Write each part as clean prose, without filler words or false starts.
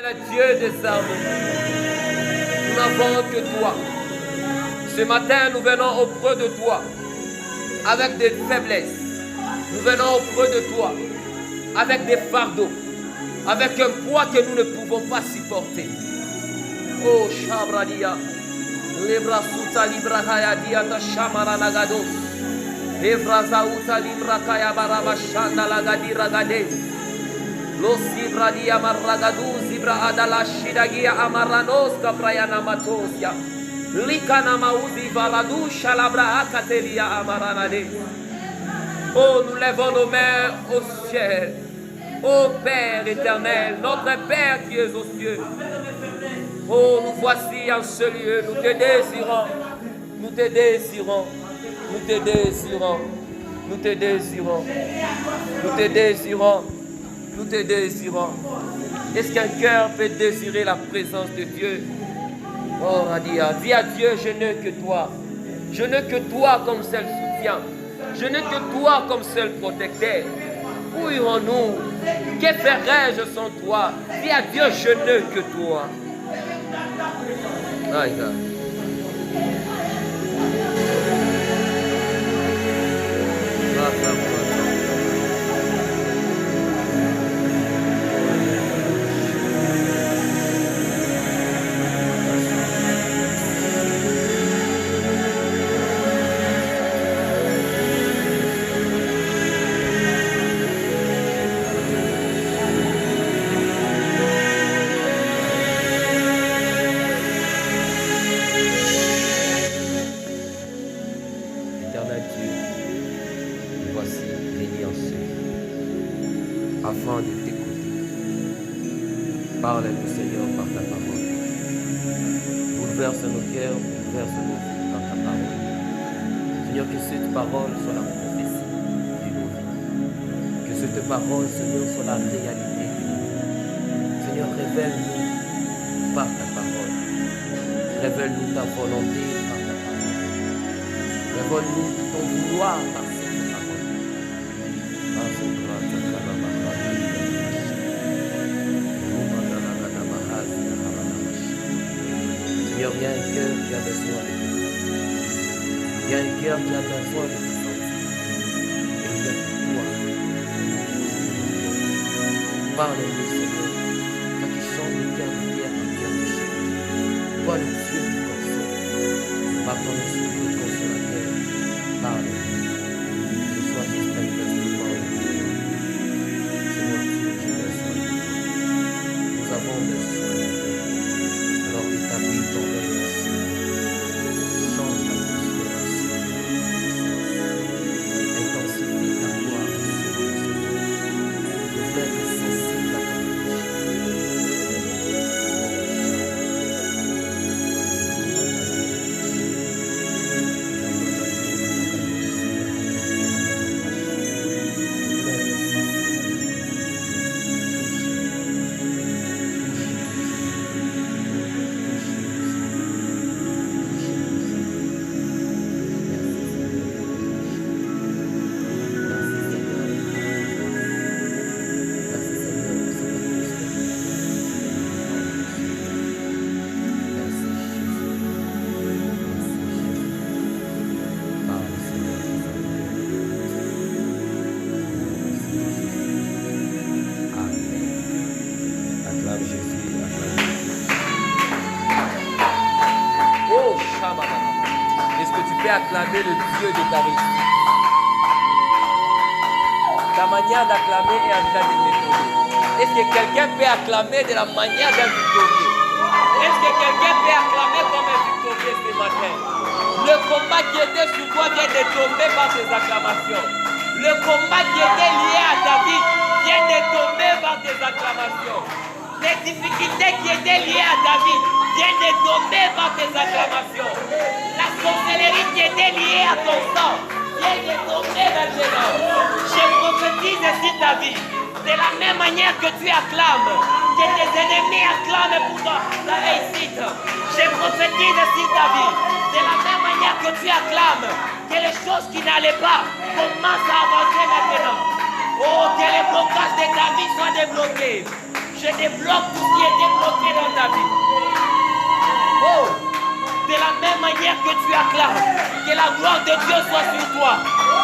Le Dieu des armées, nous n'avons que toi. Ce matin, nous venons auprès de toi avec des faiblesses. Nous venons auprès de toi avec des fardeaux, avec un poids que nous ne pouvons pas supporter. Oh, Shabradia, Lebra Suta Libra Hayadia Shamara Nagados, Lebra Zauta Libra Kaya Barabashana Lagadi Ragade. Lo sibra di amarragadu zibra adala shidagia amaranos kaprayana matosia likana mauzi valadu shalabra akatelia amaranade. Oh, nous levons nos mains au ciel. Ô Père éternel, notre Père qui es aux cieux. Oh, nous voici en ce lieu, nous te désirons, nous te désirons, nous te désirons, nous te désirons, nous te désirons. Nous te désirons. Est-ce qu'un cœur peut désirer la présence de Dieu? Oh, Radia, dis à Dieu, je n'ai que toi. Je n'ai que toi comme seul soutien. Je n'ai que toi comme seul protecteur. Où irons-nous? Que ferais-je sans toi? Dis à Dieu, je n'ai que toi. Aïe, aïe. Afin de t'écouter. Parle-nous, Seigneur, par ta parole. Bouleverse nos cœurs, bouleverse nos vies par ta parole. Seigneur, que cette parole soit la prophétie de nos vies. Que cette parole, Seigneur, soit la réalité de nos vies. Seigneur, révèle-nous par ta parole. Révèle-nous ta volonté par ta parole. Révèle-nous ton vouloir par cette parole. Seigneur, il y a un cœur qui a besoin de toi. Il y a un cœur qui a besoin de te sentir. Et il y a que toi. Parle-nous, Seigneur. Toi qui changes de cœur de pierre en cœur de chair. Toi, le Dieu qui console. Par ton esprit de consolateur. Parle-nous. Que ce soit juste un testament de toi. Seigneur, tu es besoin de toi. Nous avons besoin de toi. Alors établis ton règne ici. Change l'atmosphère ici. Intensifie ta gloire ici. Je voulais être sensible à ta acclamer le Dieu de ta réussite. Ta manière d'acclamer est en train de m'étonner. Est-ce que quelqu'un peut acclamer de la manière d'un victorieux? Est-ce que quelqu'un peut acclamer comme un victorieux ce matin? Le combat qui était sur toi vient de tomber par tes acclamations. Le combat qui était lié à David vient de tomber par tes acclamations. Les difficultés qui étaient liées à David viennent de tomber par tes acclamations. La sorcellerie qui était liée à ton sang vient de tomber maintenant. Je prophétise sur ta vie. De la même manière que tu acclames, que tes ennemis acclament pour toi ta réussite. Je prophétise sur ta vie. De la même manière que tu acclames, que les choses qui n'allaient pas commencent à avancer maintenant. Oh, que les blocages de ta vie soient débloqués. Je débloque tout ce qui était manière que tu acclames, que la gloire de Dieu soit sur toi,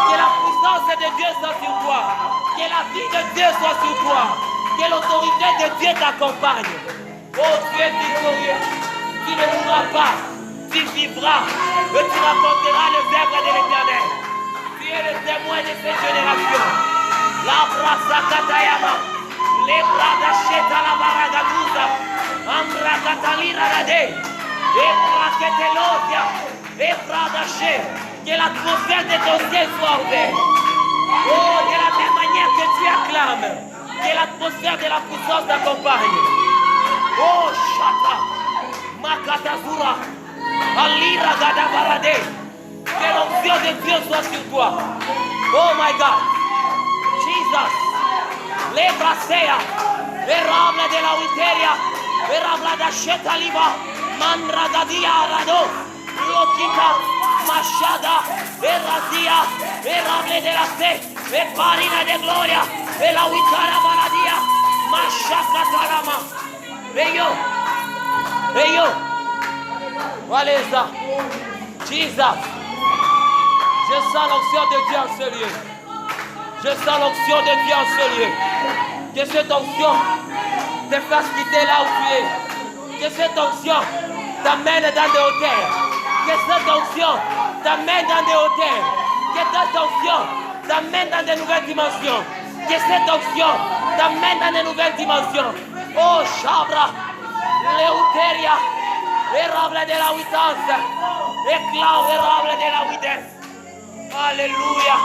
que la puissance de Dieu soit sur toi, que la vie de Dieu soit sur toi, que l'autorité de Dieu t'accompagne. Oh, tu es victorieux, tu ne mourras pas, tu vivras et tu raconteras les œuvres de l'Éternel. Tu es le témoin de cette génération. La brasa katayama, les bras d'acheta la baragadusa, ambra catalira rade, et braketelosia, et bras d'aché, que l'atmosphère de ton ciel soit ouverte. Oh, de la même manière que tu acclames, que l'atmosphère de la puissance t'accompagne. Oh, Shata, Makatazura, Alira Gadabarade, que l'onction de Dieu soit sur toi. Oh my God, Jesus, les brasea, les rables de la Witeria, les rables d'Acheta Liva, Mandragadia Rado, Lokita, Machada, les razia, les rables de la C, les parina de Gloria, et la Witara Baladia, Machaka Talama. Hey yo, allez ça, Jesus, je sens l'onction de Dieu en ce lieu, je sens l'onction de Dieu en ce lieu, que cette onction te fasse quitter là où tu es, que cette onction t'amène dans des hauteurs, que cette onction t'amène dans des hauteurs, que cette onction t'amène dans de nouvelles dimensions, que cette onction t'amène dans de nouvelles dimensions. Oh, Chabra, Leuteria, érable de la huitance, éclat érable de la huitesse. Alléluia.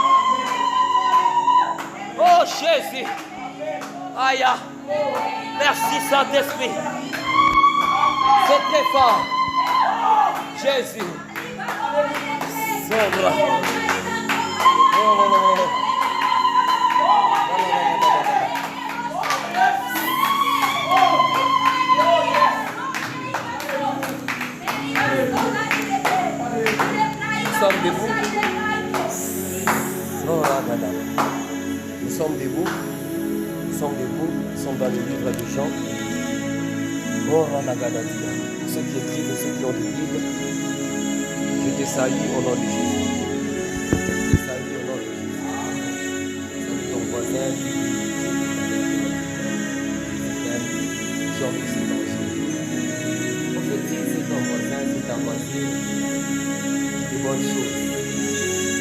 Oh, Jésus. Aïe. Merci, Saint-Esprit. C'est très fort. Jésus. Sobre. Oh. Nous sommes debout. Nous sommes debout. Nous sommes debout. Nous sommes dans le livre de Jean. Oh, Ranagadadia. Ceux qui écrivent et ceux qui ont des Bibles, je te salue au nom de Jésus. Je te salue au nom de Jésus. Salue ton voisin. Aujourd'hui, c'est ton jour. Prophétise, c'est ton voisin, c'est ta voisine. De bonnes choses.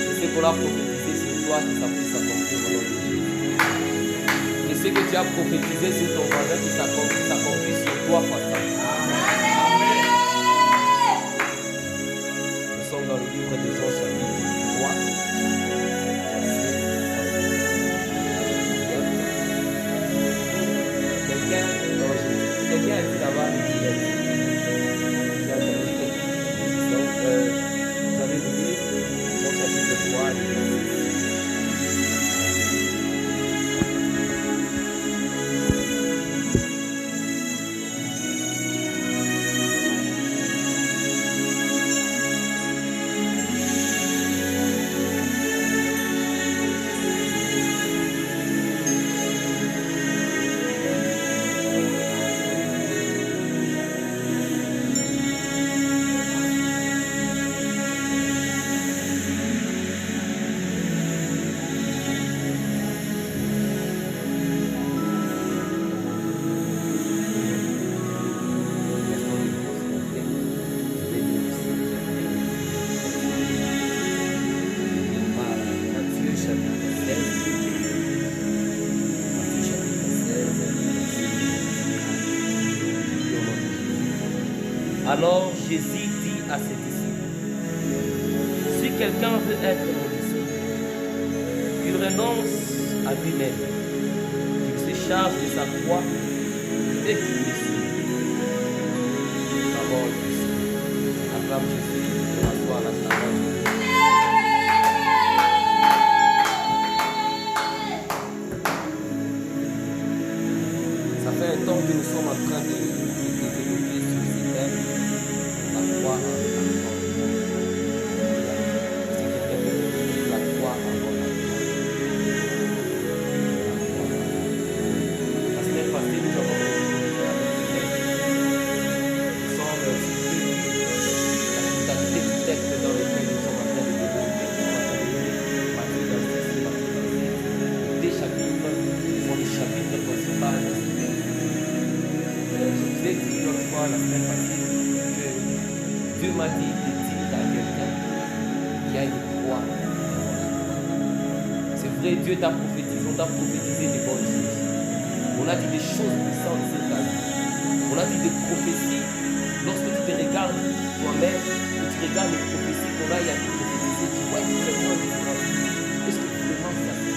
Et ce qu'on a prophétisé sur toi, que ça puisse s'accomplir au nom de Jésus. Et ce que tu as prophétisé sur ton voisin, que ça s'accomplisse sur toi, Papa. Nous sommes dans le livre de Jean, chapitre 3. Quelqu'un a dit là-bas, vous allez lire Jean chapitre 3. Alors Jésus dit à ses disciples, si quelqu'un veut être mon disciple, qu'il renonce à lui-même, qu'il se charge de sa croix et qu'il me suive. Parole du Seigneur. Acclame Jésus pour asseoir la parole. Ça fait un temps que nous sommes en train de développer sur ce thème. La croix avant la croix. C'est quelqu'un qui la croix avant la croix. La semaine passée, nous avons nous sommes sur la totalité du texte fois la semaine passée que Dieu m'a dit de dire à quelqu'un qui a une croix. C'est vrai, Dieu t'a prophétisé, on t'a prophétisé des bonnes choses. On a dit des choses puissantes sur ta vie. On a dit des prophéties. Lorsque tu te regardes toi-même, que tu regardes les prophéties qu'on a y a prophétisé, tu vois une très grande différence. Est-ce que vraiment ça se fait?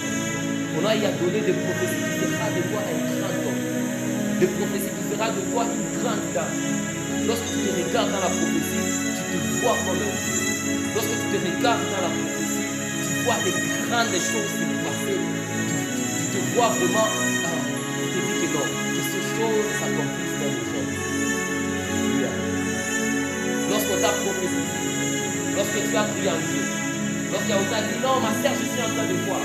On a y a donné des prophéties qui fera de toi un grand homme. Des prophéties qui fera de toi une grande dame. Lorsque tu te regardes dans la prophétie, tu te vois comme un Dieu. Lorsque tu te regardes dans la prophétie, tu vois des grandes choses se passer. Tu te vois vraiment, tu te dis que non, que ces choses s'accomplissent dans les gens. Lorsqu'on t'a prophétisé, lorsque tu as prié en Dieu, lorsqu'on t'a dit non, ma sœur, je suis en train de voir.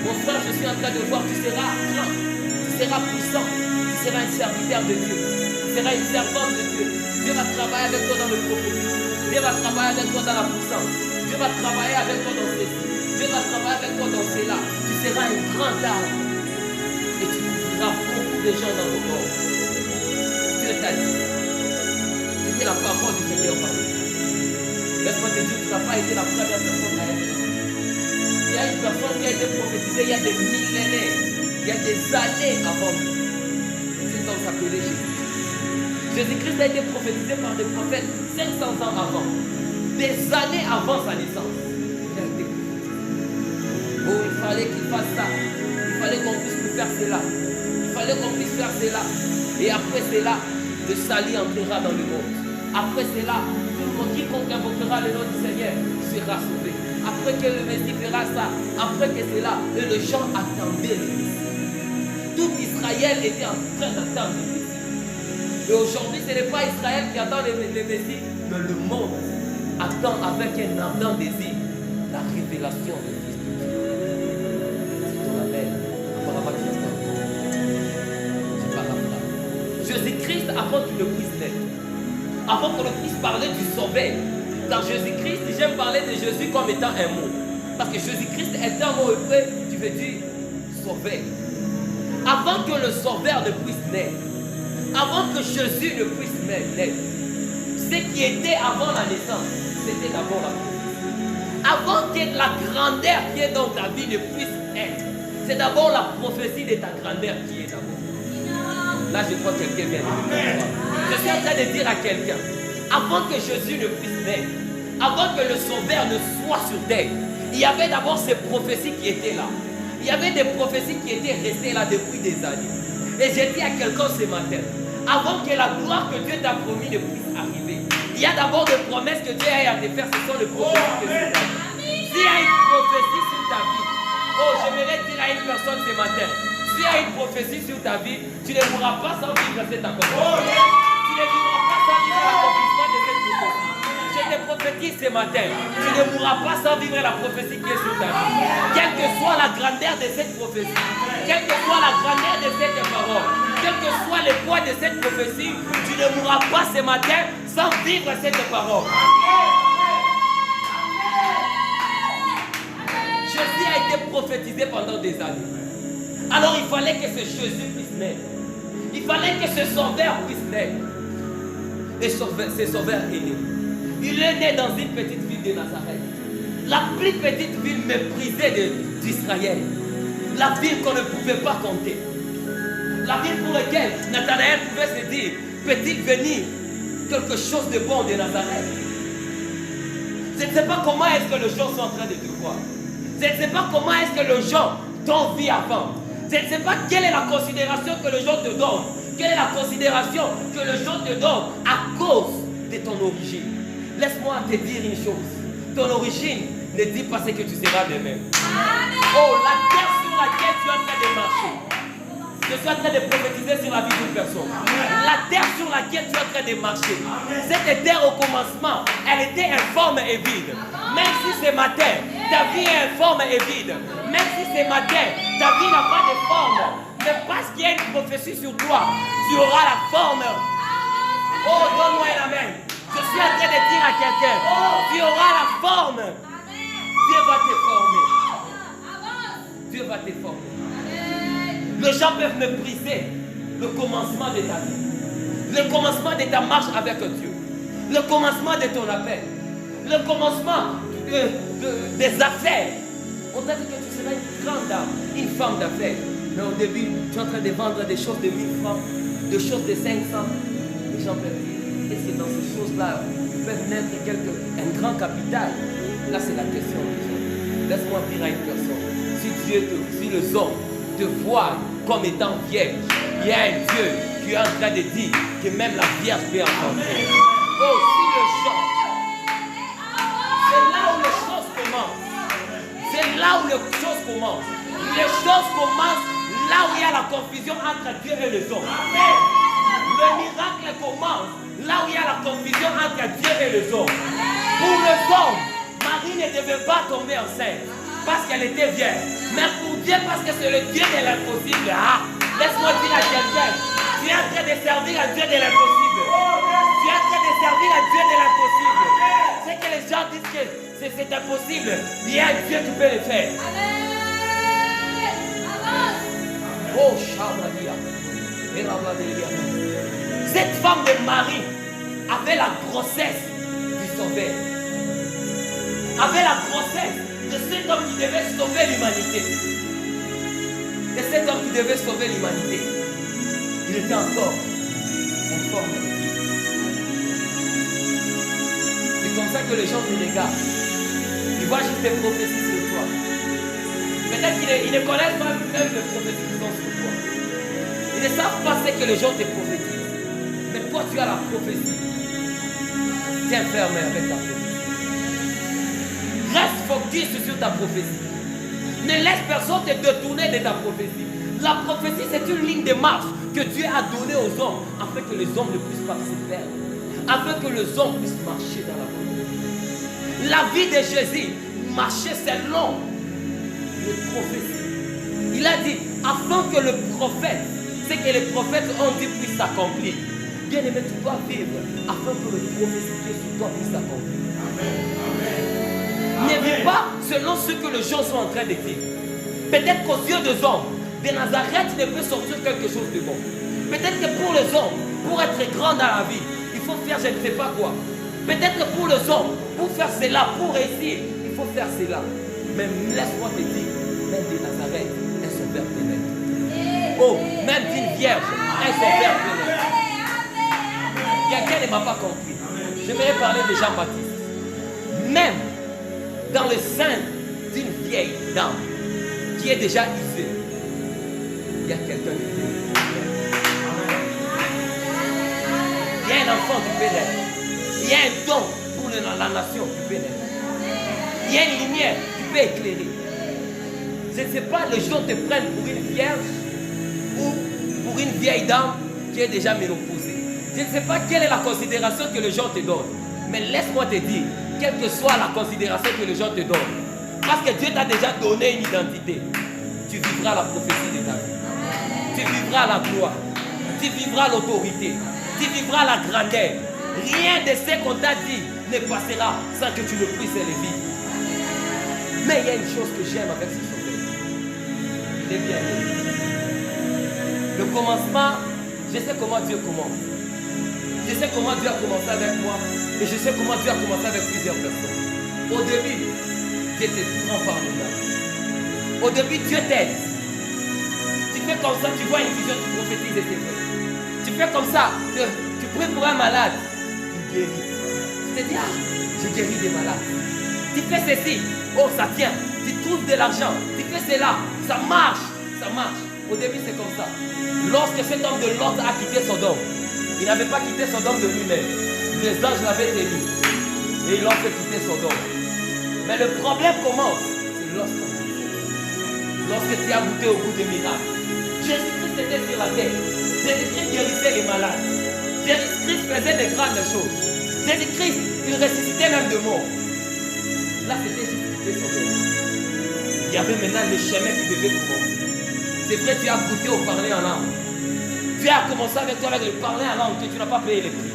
Mon frère, je suis en train de voir, tu seras grand, tu seras puissant, tu seras un serviteur de Dieu, tu seras une servante de Dieu. Dieu va travailler avec toi dans le prophétique, Dieu va travailler avec toi dans la puissance, Dieu va travailler avec toi dans ceci, Dieu va travailler avec toi dans cela. Tu seras une grande âme et tu couvriras beaucoup de gens dans le monde. Dieu t'a dit. C'était la parole du Seigneur parmi nous. Laisse-moi te dire, tu n'as pas été la première personne à être. Il y a une personne qui a été prophétisée il y a des millénaires, il y a des années avant nous. Cet homme s'appelait Jésus. Jésus-Christ a été prophétisé par des prophètes 500 ans avant. Des années avant sa naissance. Il a été prophétisé. Oh, il fallait qu'il fasse ça. Il fallait qu'on puisse nous faire cela. Il fallait qu'on puisse faire cela. Et après cela, le salut entrera dans le monde. Après cela, tout le monde quiconque invoquera le nom du Seigneur sera sauvé. Après que le Messie fera ça, après que cela, et les gens attendaient le Messie. Tout Israël était en train d'attendre le Messie. Et aujourd'hui, ce n'est pas Israël qui attend le Messie, mais le monde attend avec un ardent désir la révélation de Christ. C'est ton appel. Jésus-Christ, avant qu'il ne puisse naître, avant qu'on ne puisse parler du sauveur, dans Jésus-Christ, j'aime parler de Jésus comme étant un mot. Parce que Jésus-Christ est un mot hébreu qui veut dire sauveur. Avant que le sauveur ne puisse naître, avant que Jésus ne puisse naître, ce qui était avant la naissance, c'était d'abord la prophétie. Avant que la grandeur qui est dans ta vie ne puisse être, c'est d'abord la prophétie de ta grandeur qui est d'abord. Là, je crois que quelqu'un vient de me comprendre. Je suis en train de dire à quelqu'un, avant que Jésus ne puisse naître, avant que le Sauveur ne soit sur terre, il y avait d'abord ces prophéties qui étaient là. Il y avait des prophéties qui étaient restées là depuis des années. Et j'ai dit à quelqu'un ce matin, avant que la gloire que Dieu t'a promis ne puisse arriver, il y a d'abord des promesses que Dieu a à te faire, ce sont les prophéties que Dieu t'a dit. S'il y a une prophétie sur ta vie, oh, j'aimerais dire à une personne ce matin, s'il y a une prophétie sur ta vie, tu ne pourras pas sans vivre cet accomplissement. Tu ne vivras pas sans vivre l'accomplissement de cette prophétie. Je te prophétise ce matin, tu ne pourras pas sans vivre la prophétie qui est sur ta vie. Quelle que soit la grandeur de cette prophétie, quelle que soit la grandeur de cette parole, quel que soit le poids de cette prophétie, tu ne mourras pas ce matin sans vivre cette parole. Jésus a été prophétisé pendant des années. Alors il fallait que ce Jésus puisse naître. Il fallait que ce Sauveur puisse naître. Et ce Sauveur est né. Il est né dans une petite ville de Nazareth. La plus petite ville méprisée d'Israël. La ville qu'on ne pouvait pas compter. La ville pour laquelle Nathanaël pouvait se dire, peut-il venir quelque chose de bon de Nazareth? Je ne sais pas comment est-ce que les gens sont en train de te croire. Je ne sais pas comment est-ce que les gens t'ont vu avant. Je ne sais pas quelle est la considération que les gens te donnent. Quelle est la considération que les gens te donnent à cause de ton origine. Laisse-moi te dire une chose. Ton origine ne dit pas ce que tu seras demain. Oh, la terre sur laquelle tu es en train de marcher. Je suis en train de prophétiser sur la vie d'une personne. La terre sur laquelle tu es en train de marcher. Cette terre au commencement, elle était informe et vide. Même si ce matin, ta vie est informe et vide. Même si ce matin, ta vie n'a pas de forme. Mais parce qu'il y a une prophétie sur toi, tu auras la forme. Oh, donne-moi un amen. Je suis en train de dire à quelqu'un, tu auras la forme. Dieu va te former. Dieu va te former. Les gens peuvent mépriser le commencement de ta vie. Le commencement de ta marche avec Dieu. Le commencement de ton appel. Le commencement des affaires. On t'a dit que tu seras une grande dame, une femme d'affaires. Mais au début, tu es en train de vendre des choses de 1000 francs, des choses de 500. Les gens peuvent dire, est-ce que dans ces choses-là, peuvent naître un grand capital? Là, c'est la question. Laisse-moi dire à une personne, si les hommes te voient comme étant vierge, il y a un Dieu qui est en train de dire que même la vierge peut entendre. Oh, si le chant, c'est là où les choses commencent. C'est là où les choses commencent. Les choses commencent là où il y a la confusion entre Dieu et les hommes. Le miracle commence là où il y a la confusion entre Dieu et les hommes. Pour les hommes, Marie ne devait pas tomber enceinte parce qu'elle était vierge. Mais pour Dieu, parce que c'est le Dieu de l'impossible. Ah, laisse-moi dire à quelqu'un, tu es en train de servir à Dieu de l'impossible. Tu es en train de servir à Dieu de l'impossible. C'est que les gens disent que c'est impossible. Il y a un Dieu qui peut le faire. Oh, Shabradia. Cette femme de Marie avait la grossesse du Sauveur. Avait la grossesse de cet homme qui devait sauver l'humanité. De cet homme qui devait sauver l'humanité. Il était encore en forme de vie. C'est comme ça que les gens te regardent. Ils voient juste des prophéties sur toi. Peut-être qu'ils ne connaissent pas même les prophéties qui sont sur toi. Ils ne savent pas ce que les gens te prophétisent. Mais toi, tu as la prophétie. Tiens ferme avec ta prophétie. Reste focus sur ta prophétie. Ne laisse personne te détourner de ta prophétie. La prophétie, c'est une ligne de marche que Dieu a donnée aux hommes afin que les hommes ne puissent pas se perdre. Afin que les hommes puissent marcher dans la volonté. La vie de Jésus marchait selon les prophéties. Il a dit, afin que le prophète, ce que les prophètes ont dit puisse s'accomplir. Bien aimé, tu dois vivre afin que le prophétie qui est sur toi puisse s'accomplir. Ne vis pas selon ce que les gens sont en train de dire. Peut-être qu'aux yeux des hommes, de Nazareth ne peut sortir quelque chose de bon. Peut-être que pour les hommes, pour être grand dans la vie, il faut faire je ne sais pas quoi. Peut-être que pour les hommes, pour faire cela, pour réussir, il faut faire cela. Mais laisse-moi te dire, même de Nazareth, elles sont père pénètre. Oh, même d'une vierge, elles sont père pénètre. Quelqu'un ne m'a pas compris. J'aimerais parler de Jean-Baptiste. Même dans le sein d'une vieille dame qui est déjà usée, il y a quelqu'un de Dieu. Il y a un enfant qui peut naître. Il y a un don pour la nation qui peut naître. Il y a une lumière qui peut éclairer. Je ne sais pas, les gens te prennent pour une vierge ou pour une vieille dame qui est déjà ménopausée. Je ne sais pas quelle est la considération que les gens te donnent. Mais laisse-moi te dire, quelle que soit la considération que les gens te donnent, parce que Dieu t'a déjà donné une identité, tu vivras la prophétie de ta vie. Tu vivras la gloire. Tu vivras l'autorité. Tu vivras la grandeur. Rien de ce qu'on t'a dit ne passera sans que tu le puisses le vivre. Mais il y a une chose que j'aime avec ce sauveur. Il est bien aimé. Le commencement, je sais comment Dieu commence. Je sais comment Dieu a commencé avec moi. Et je sais comment Dieu a commencé avec plusieurs personnes. Au début, Dieu te prend par le bras. Au début, Dieu t'aide. Tu fais comme ça, tu vois une vision, tu prophétises et c'est vrai. Tu fais comme ça, tu pries pour un malade, il guérit. Tu te dis, ah, j'ai guéri des malades. Tu fais ceci, oh ça tient. Tu trouves de l'argent, tu fais cela, ça marche, ça marche. Au début, c'est comme ça. Lorsque cet homme de Lot a quitté Sodome, il n'avait pas quitté Sodome de lui-même. Les anges l'avaient tenu. Et ils l'ont fait quitter Sodome. Mais le problème commence, c'est lorsque tu as goûté au goût des miracles. Jésus-Christ était sur la terre. Jésus-Christ guérissait les malades. Jésus-Christ faisait des grandes choses. Jésus-Christ, il ressuscitait même de mort. Là, c'était juste quitter Sodome. Il y avait maintenant le chemin qui devait commencer. C'est vrai, tu as goûté au parler en langue. Tu as commencé avec toi avec le parler en langue que tu n'as pas payé les prix.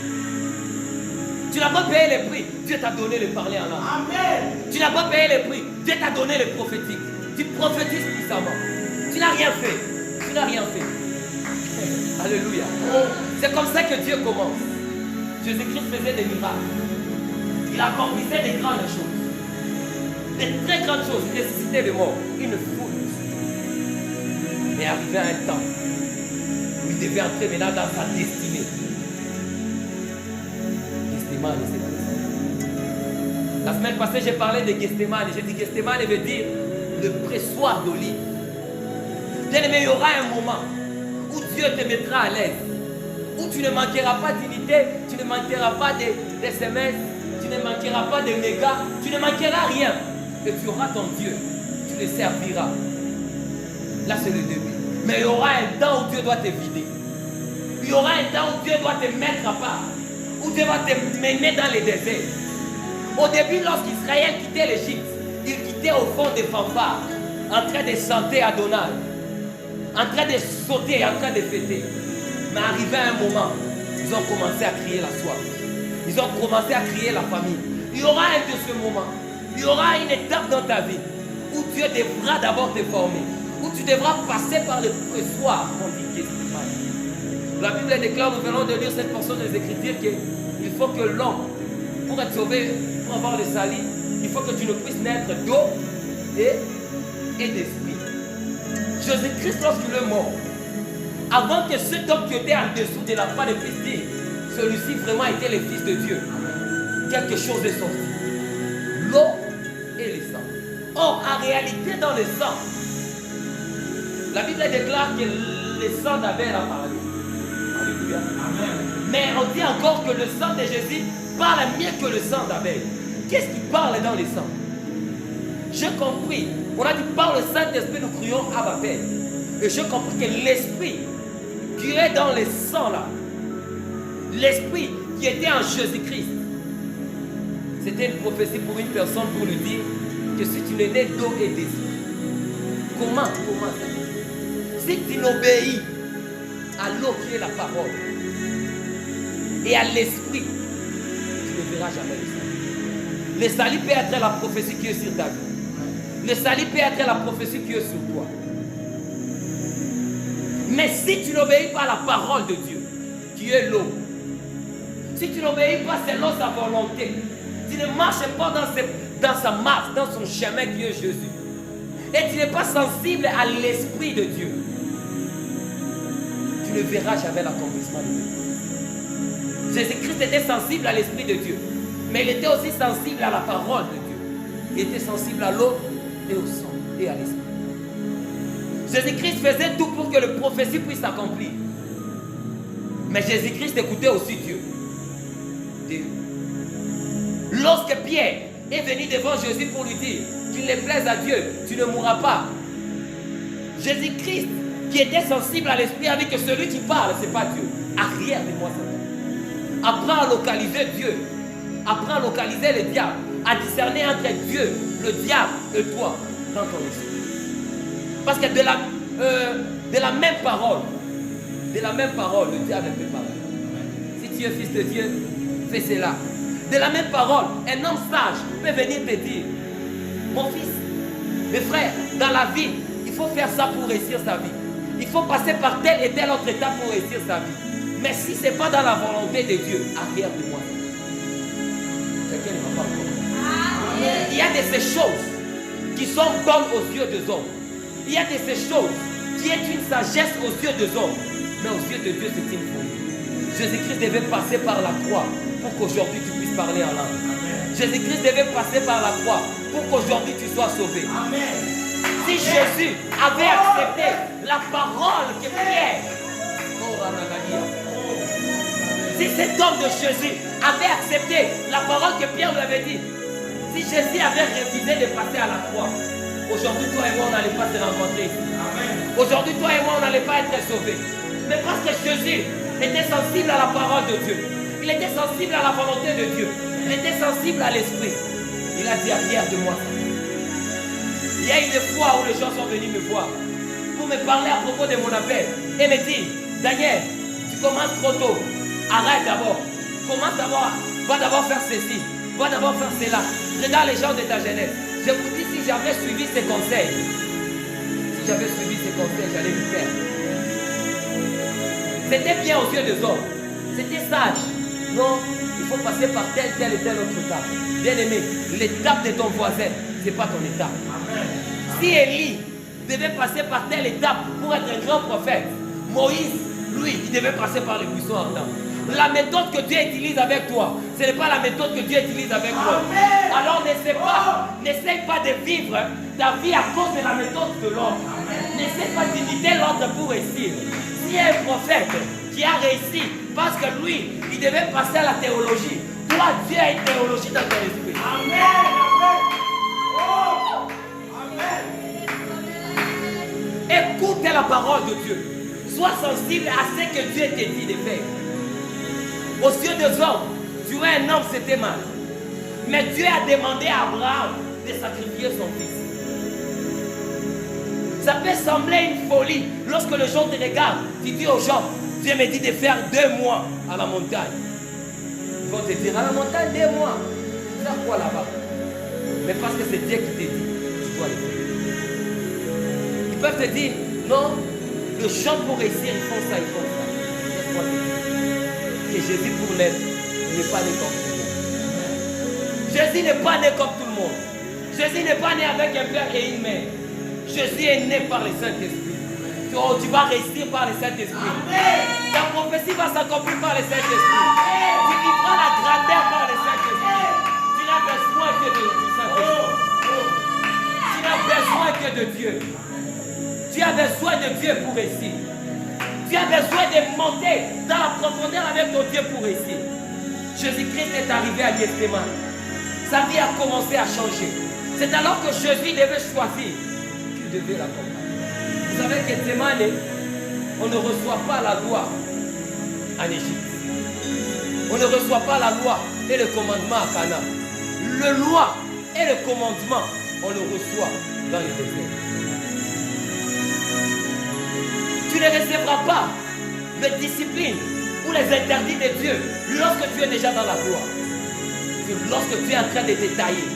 Tu n'as pas payé les prix, Dieu t'a donné le parler en langue. Amen. Tu n'as pas payé les prix, Dieu t'a donné le prophétique. Tu prophétises puissamment. Tu n'as rien fait. Tu n'as rien fait. Alléluia. C'est comme ça que Dieu commence. Jésus-Christ faisait des miracles. Il accomplissait des grandes choses. Des très grandes choses. Il nécessitait de mort. Une foule. Mais arrivé à un temps où il devait entrer maintenant dans sa destinée. Gethsemane, c'est comme ça. La semaine passée, j'ai parlé de Gethsemane. J'ai dit Gethsemane veut dire le pressoir d'olive. Bien aimé, il y aura un moment où Dieu te mettra à l'aise. Où tu ne manqueras pas d'unité, tu ne manqueras pas de SMS, tu ne manqueras pas de mégas, tu ne manqueras rien. Et tu auras ton Dieu, tu le serviras. Là, c'est le début. Mais il y aura un temps où Dieu doit te vider. Il y aura un temps où Dieu doit te mettre à part. Où Dieu va te mener dans les déserts. Au début, lorsqu'Israël quittait l'Égypte, il quittait au fond des fanfares, en train de chanter Adonai, en train de sauter, en train de fêter. Mais arrivé à un moment, ils ont commencé à crier la soif. Ils ont commencé à crier la famine. Il y aura un de ce moment. Il y aura une étape dans ta vie où Dieu devra d'abord te former. Où tu devras passer par le pressoir, on dit Gethsemane. La Bible déclare, nous venons de lire cette portion des Écritures, qu'il faut que l'homme, pour être sauvé, pour avoir le salut, il faut que tu ne puisses naître d'eau et d'esprit. Jésus-Christ, lorsqu'il est mort, avant que cet homme qui était en dessous de la croix de Christ dise, celui-ci vraiment était le Fils de Dieu, quelque chose est sorti. L'eau et le sang. Or, en réalité, dans le sang, la Bible déclare que le sang d'Abel a parlé. Alléluia. Amen. Mais on dit encore que le sang de Jésus parle mieux que le sang d'Abel. Qu'est-ce qui parle dans le sang? J'ai compris. On a dit par le Saint-Esprit, nous crions Abba Père. Et j'ai compris que l'Esprit qui est dans le sang là, l'Esprit qui était en Jésus-Christ, c'était une prophétie pour une personne pour lui dire que si tu n'es né d'eau et d'esprit, comment ça? Si tu n'obéis à l'eau qui est la parole et à l'esprit, tu ne verras jamais le salut. Le salut peut être la prophétie qui est sur ta vie. Le salut peut être la prophétie qui est sur toi. Mais si tu n'obéis pas à la parole de Dieu, qui est l'eau, si tu n'obéis pas selon sa volonté, tu ne marches pas dans sa marche, dans son chemin qui est Jésus, et tu n'es pas sensible à l'Esprit de Dieu, tu ne verras jamais l'accomplissement de Dieu. Jésus-Christ était sensible à l'Esprit de Dieu, mais il était aussi sensible à la parole de Dieu. Il était sensible à l'eau et au sang et à l'Esprit. Jésus-Christ faisait tout pour que le prophétie puisse s'accomplir. Mais Jésus-Christ écoutait aussi Dieu. Lorsque Pierre est venu devant Jésus pour lui dire qu'il ne plaise à Dieu, tu ne mourras pas. Jésus-Christ, qui était sensible à l'esprit, a dit que celui qui parle, ce n'est pas Dieu. Arrière de moi, Satan. Apprends à localiser Dieu. Apprends à localiser le diable. À discerner entre Dieu, le diable et toi dans ton esprit. Parce que de la même parole, le diable peut parler. Si tu es fils de Dieu, fais cela. De la même parole, un homme sage peut venir te dire, mon fils, mes frères, dans la vie, il faut faire ça pour réussir sa vie. Il faut passer par telle et telle autre étape pour réussir sa vie. Mais si ce n'est pas dans la volonté de Dieu, arrière de moi. Quelqu'un ne m'a pas compris. Il y a de ces choses qui sont bonnes aux yeux des hommes. Il y a de ces choses qui est une sagesse aux yeux des hommes. Mais aux yeux de Dieu, c'est une folie. Jésus-Christ devait passer par la croix pour qu'aujourd'hui tu puisses parler en langue. Jésus-Christ devait passer par la croix pour qu'aujourd'hui tu sois sauvé. Amen. Si Jésus avait accepté la parole que Pierre, si cet homme de Jésus avait accepté la parole que Pierre lui avait dit, si Jésus avait refusé de passer à la croix, aujourd'hui toi et moi on n'allait pas se rencontrer. Aujourd'hui toi et moi on n'allait pas être sauvés. Mais parce que Jésus était sensible à la parole de Dieu, il était sensible à la volonté de Dieu, il était sensible à l'esprit, il a dit arrière de moi. Il y a une fois où les gens sont venus me voir pour me parler à propos de mon appel et me dire, Daniel, tu commences trop tôt, arrête d'abord, commence d'abord, va d'abord faire ceci, va d'abord faire cela, regarde les gens de ta jeunesse. Je vous dis, si j'avais suivi ces conseils, j'allais me perdre. C'était bien aux yeux des hommes. C'était sage. Non, il faut passer par telle et telle autre étape. Bien aimé, l'étape de ton voisin, ce n'est pas ton étape. Amen. Si Élie devait passer par telle étape pour être un grand prophète, Moïse, lui, il devait passer par les buissons ardents. La méthode que Dieu utilise avec toi, ce n'est pas la méthode que Dieu utilise avec moi. Alors n'essaie pas de vivre ta vie à cause de la méthode de l'autre. N'essaie pas d'imiter l'autre pour réussir. S'il y a un prophète qui a réussi parce que lui, il devait passer à la théologie, toi, Dieu a une théologie dans ton esprit. Amen. Amen. Écoute la parole de Dieu. Sois sensible à ce que Dieu te dit de faire. Aux yeux des hommes, tu vois un homme, c'était mal. Mais Dieu a demandé à Abraham de sacrifier son fils. Ça peut sembler une folie. Lorsque les gens te regardent, tu dis aux gens, Dieu me dit de faire 2 mois à la montagne. Ils vont te dire, à la montagne 2 mois. Faire quoi là-bas? Mais parce que c'est Dieu qui te dit, tu dois le faire. Ils peuvent te dire, non, le chant pour réussir, ils font ça, ils font ça. Laisse-moi te dire que Jésus pour l'être, il n'est pas né comme tout le monde. Jésus n'est pas né comme tout le monde. Jésus n'est pas né avec un père et une mère. Jésus est né par le Saint-Esprit. Tu vas réussir par le Saint-Esprit. Ta prophétie va s'accomplir par le Saint-Esprit. Tu vivras la grandeur par le Saint-Esprit. Tu n'as besoin que du Saint-Esprit. Tu n'as besoin que de Dieu. Tu as besoin de Dieu pour réussir. Tu as besoin de monter dans la profondeur avec ton Dieu pour réussir. Jésus-Christ est arrivé à Gethsémane. Sa vie a commencé à changer. C'est alors que Jésus devait choisir qui devait l'accompagner. Vous savez que Gethsémane, on ne reçoit pas la loi en Égypte. On ne reçoit pas la loi et le commandement à Cana. Le loi et le commandement, on le reçoit dans le désert. Tu ne recevras pas les disciplines ou les interdits de Dieu lorsque tu es déjà dans la gloire. Lorsque tu es en train de te tailler,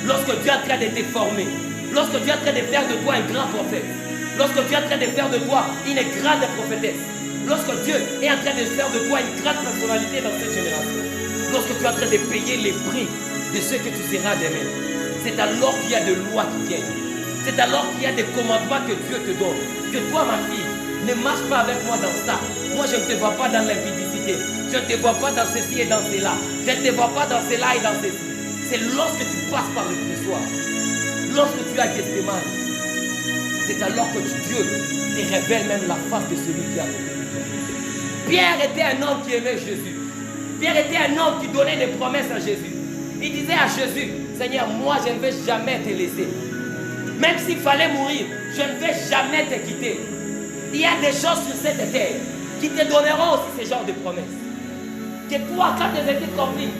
lorsque tu es en train de te former, lorsque tu es en train de faire de toi un grand prophète, lorsque tu es en train de faire de toi une grande prophétesse, lorsque Dieu est en train de faire de toi une grande personnalité dans cette génération, lorsque tu es en train de payer les prix de ce que tu seras demain, c'est alors qu'il y a des lois qui viennent. C'est alors qu'il y a des commandements que Dieu te donne. Que toi, ma fille, ne marche pas avec moi dans ça. Moi, je ne te vois pas dans l'impudicité. Je ne te vois pas dans ceci et dans cela. Je ne te vois pas dans cela et dans ceci. C'est lorsque tu passes par le pressoir, lorsque tu as Gethsémane, c'est alors que Dieu te révèle même la face de celui qui a côté de toi. Pierre était un homme qui aimait Jésus. Pierre était un homme qui donnait des promesses à Jésus. Il disait à Jésus, Seigneur, moi je ne vais jamais te laisser. Même s'il fallait mourir, je ne vais jamais te quitter. Il y a des choses sur cette terre qui te donneront aussi ce genre de promesses. Que toi, quand tes études compliquent,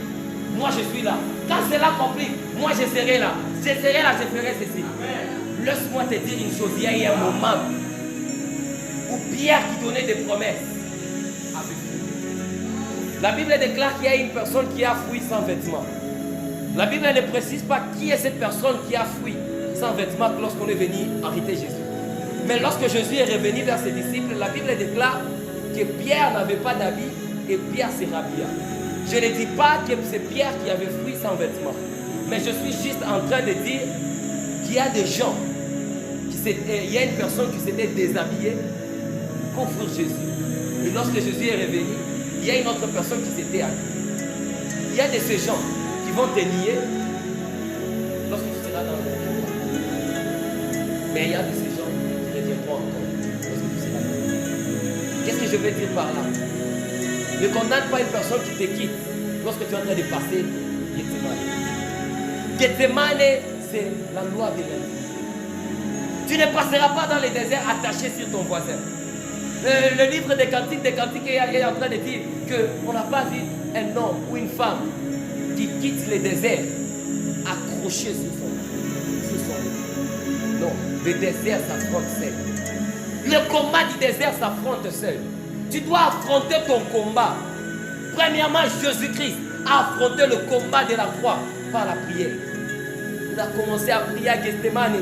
moi je suis là. Quand cela complique, moi je serai là. Je serai là, je ferai ceci. Laisse-moi te dire une chose, il y a eu un moment où Pierre qui donnait des promesses avait fui. La Bible déclare qu'il y a une personne qui a fui sans vêtements. La Bible ne précise pas qui est cette personne qui a fui sans vêtements lorsqu'on est venu arrêter Jésus. Mais lorsque Jésus est revenu vers ses disciples, la Bible déclare que Pierre n'avait pas d'habit et Pierre se rhabilla. Je ne dis pas que c'est Pierre qui avait fui sans vêtements. Mais je suis juste en train de dire qu'il y a des gens, il y a une personne qui s'était déshabillée pour fuir Jésus. Et lorsque Jésus est revenu, il y a une autre personne qui s'était habillée. Il y a de ces gens qui vont te nier lorsque tu seras dans le monde. Mais il y a de ces gens qui reviendront encore lorsque tu seras dans le monde. Qu'est-ce que je veux dire par là? Ne condamne pas une personne qui te quitte lorsque tu es en train de passer Gethsémane. Gethsémane, c'est la loi de l'individu. Tu ne passeras pas dans le désert attaché sur ton voisin. Le livre des Cantiques est en train de dire qu'on n'a pas vu un homme ou une femme qui quitte le désert accroché sur son lit. Non, le désert s'affronte seul. Le combat du désert s'affronte seul. Tu dois affronter ton combat. Premièrement, Jésus-Christ a affronté le combat de la croix par la prière. Il a commencé à prier à Gethsémane.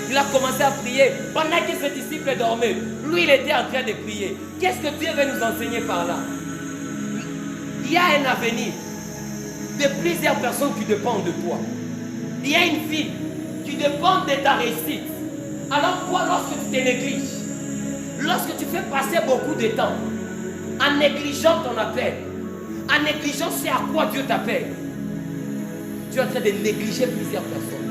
Il a commencé à prier pendant que ses disciples dormaient. Lui, il était en train de prier. Qu'est-ce que Dieu veut nous enseigner par là? Il y a un avenir de plusieurs personnes qui dépendent de toi. Il y a une vie qui dépend de ta réussite. Alors toi, lorsque tu te négliges, lorsque tu fais passer beaucoup de temps en négligeant ton appel, en négligeant c'est à quoi Dieu t'appelle, tu es en train de négliger plusieurs personnes.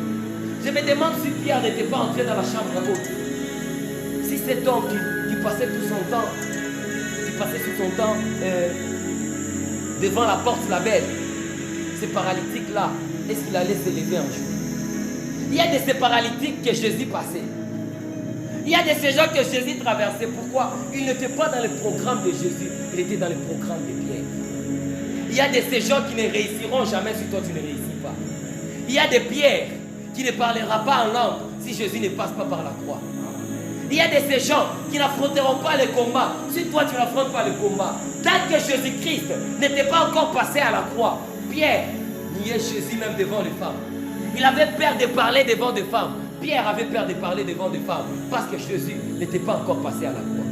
Je me demande si Pierre n'était pas entré dans la chambre haute. Si cet homme qui passait tout son temps, devant la porte la belle, ce paralytique-là, est-ce qu'il allait se lever un jour? Il y a de ces paralytiques que Jésus passait. Il y a de ces gens que Jésus traversait. Pourquoi? Il n'était pas dans le programme de Jésus, il était dans le programme de Pierre. Il y a de ces gens qui ne réussiront jamais si toi tu ne réussis pas. Il y a des pierres qui ne parlera pas en langue si Jésus ne passe pas par la croix. Il y a de ces gens qui n'affronteront pas le combat si toi tu n'affrontes pas le combat. Tant que Jésus-Christ n'était pas encore passé à la croix, Pierre niait Jésus même devant les femmes. Il avait peur de parler devant des femmes. Pierre avait peur de parler devant des femmes parce que Jésus n'était pas encore passé à la croix.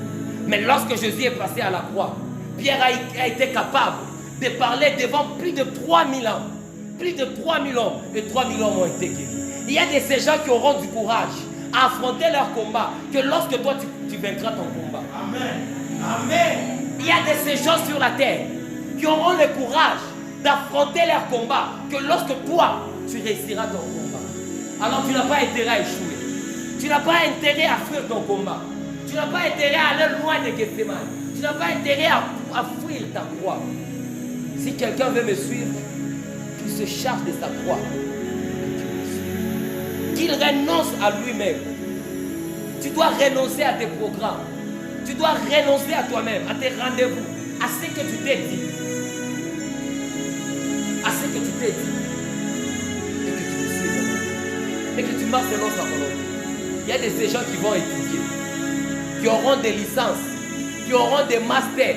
Mais lorsque Jésus est passé à la croix, Pierre a été capable de parler devant plus de 3000 hommes. Plus de 3000 hommes et 3000 hommes ont été guéris. Il y a de ces gens qui auront du courage à affronter leur combat que lorsque toi tu vaincras ton combat. Amen. Amen. Il y a de ces gens sur la terre qui auront le courage d'affronter leur combat que lorsque toi tu réussiras ton combat. Alors tu n'as pas intérêt à échouer. Tu n'as pas intérêt à fuir ton combat. Tu n'as pas intérêt à aller loin de Gethsemane. Tu n'as pas intérêt à fuir ta croix. Si quelqu'un veut me suivre, qu'il se charge de sa croix. Qu'il renonce à lui-même. Tu dois renoncer à tes programmes. Tu dois renoncer à toi-même, à tes rendez-vous, à ce que tu t'es dit. À ce que tu t'es dit. Et que tu le suives. Et que tu marches selon sa volonté. Il y a ces gens qui vont étudier, qui auront des licences, qui auront des masters,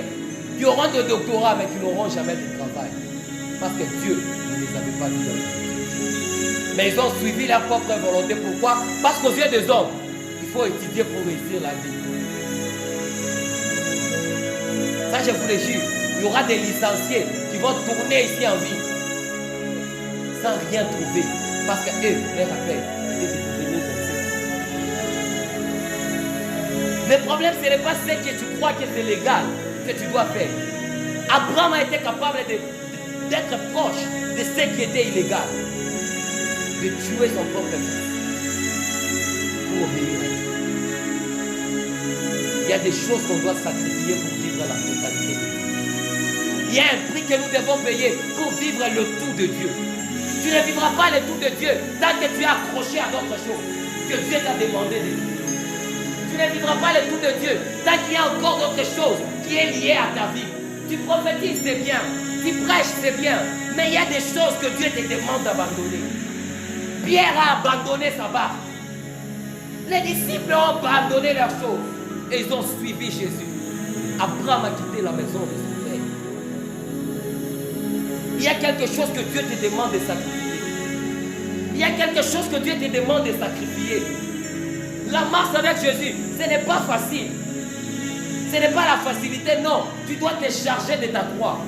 qui auront des doctorats, mais qui n'auront jamais de travail. Parce que Dieu ne les avait pas mis dans le futur. Mais ils ont suivi leur propre volonté. Pourquoi? Parce qu'aux yeux des hommes, il faut étudier pour réussir la vie. Ça, je vous le jure, il y aura des licenciés qui vont tourner ici en vie sans rien trouver. Parce que eux, leur appel était de devenir des. Le problème, ce n'est pas ce que tu crois que c'est légal que tu dois faire. Abraham a été capable d'être proche de ce qui était illégal. De tuer son propre fils pour obéir à Dieu. Il y a des choses qu'on doit sacrifier pour vivre la totalité de Dieu. Il y a un prix que nous devons payer pour vivre le tout de Dieu. Tu ne vivras pas le tout de Dieu tant que tu es accroché à d'autres choses que Dieu t'a demandé de vivre. Tu ne vivras pas le tout de Dieu tant qu'il y a encore d'autres choses qui est liée à ta vie. Tu prophétises, c'est bien. Tu prêches, c'est bien. Mais il y a des choses que Dieu te demande d'abandonner. Pierre a abandonné sa barque. Les disciples ont abandonné leurs choses et ils ont suivi Jésus. Abraham a quitté la maison de son père. Il y a quelque chose que Dieu te demande de sacrifier. Il y a quelque chose que Dieu te demande de sacrifier. La marche avec Jésus, ce n'est pas facile. Ce n'est pas la facilité, non. Tu dois te charger de ta croix.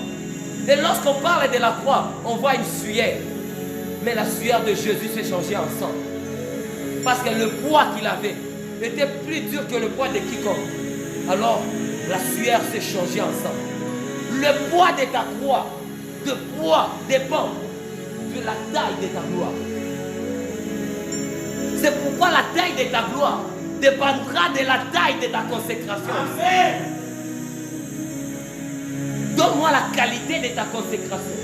Et lorsqu'on parle de la croix, on voit une sueur. Mais la sueur de Jésus s'est changée en sang. Parce que le poids qu'il avait était plus dur que le poids de quiconque. Alors, la sueur s'est changée en sang. Le poids de ta croix, de poids dépend de la taille de ta gloire. C'est pourquoi la taille de ta gloire dépendra de la taille de ta consécration. Amen. Donne-moi la qualité de ta consécration.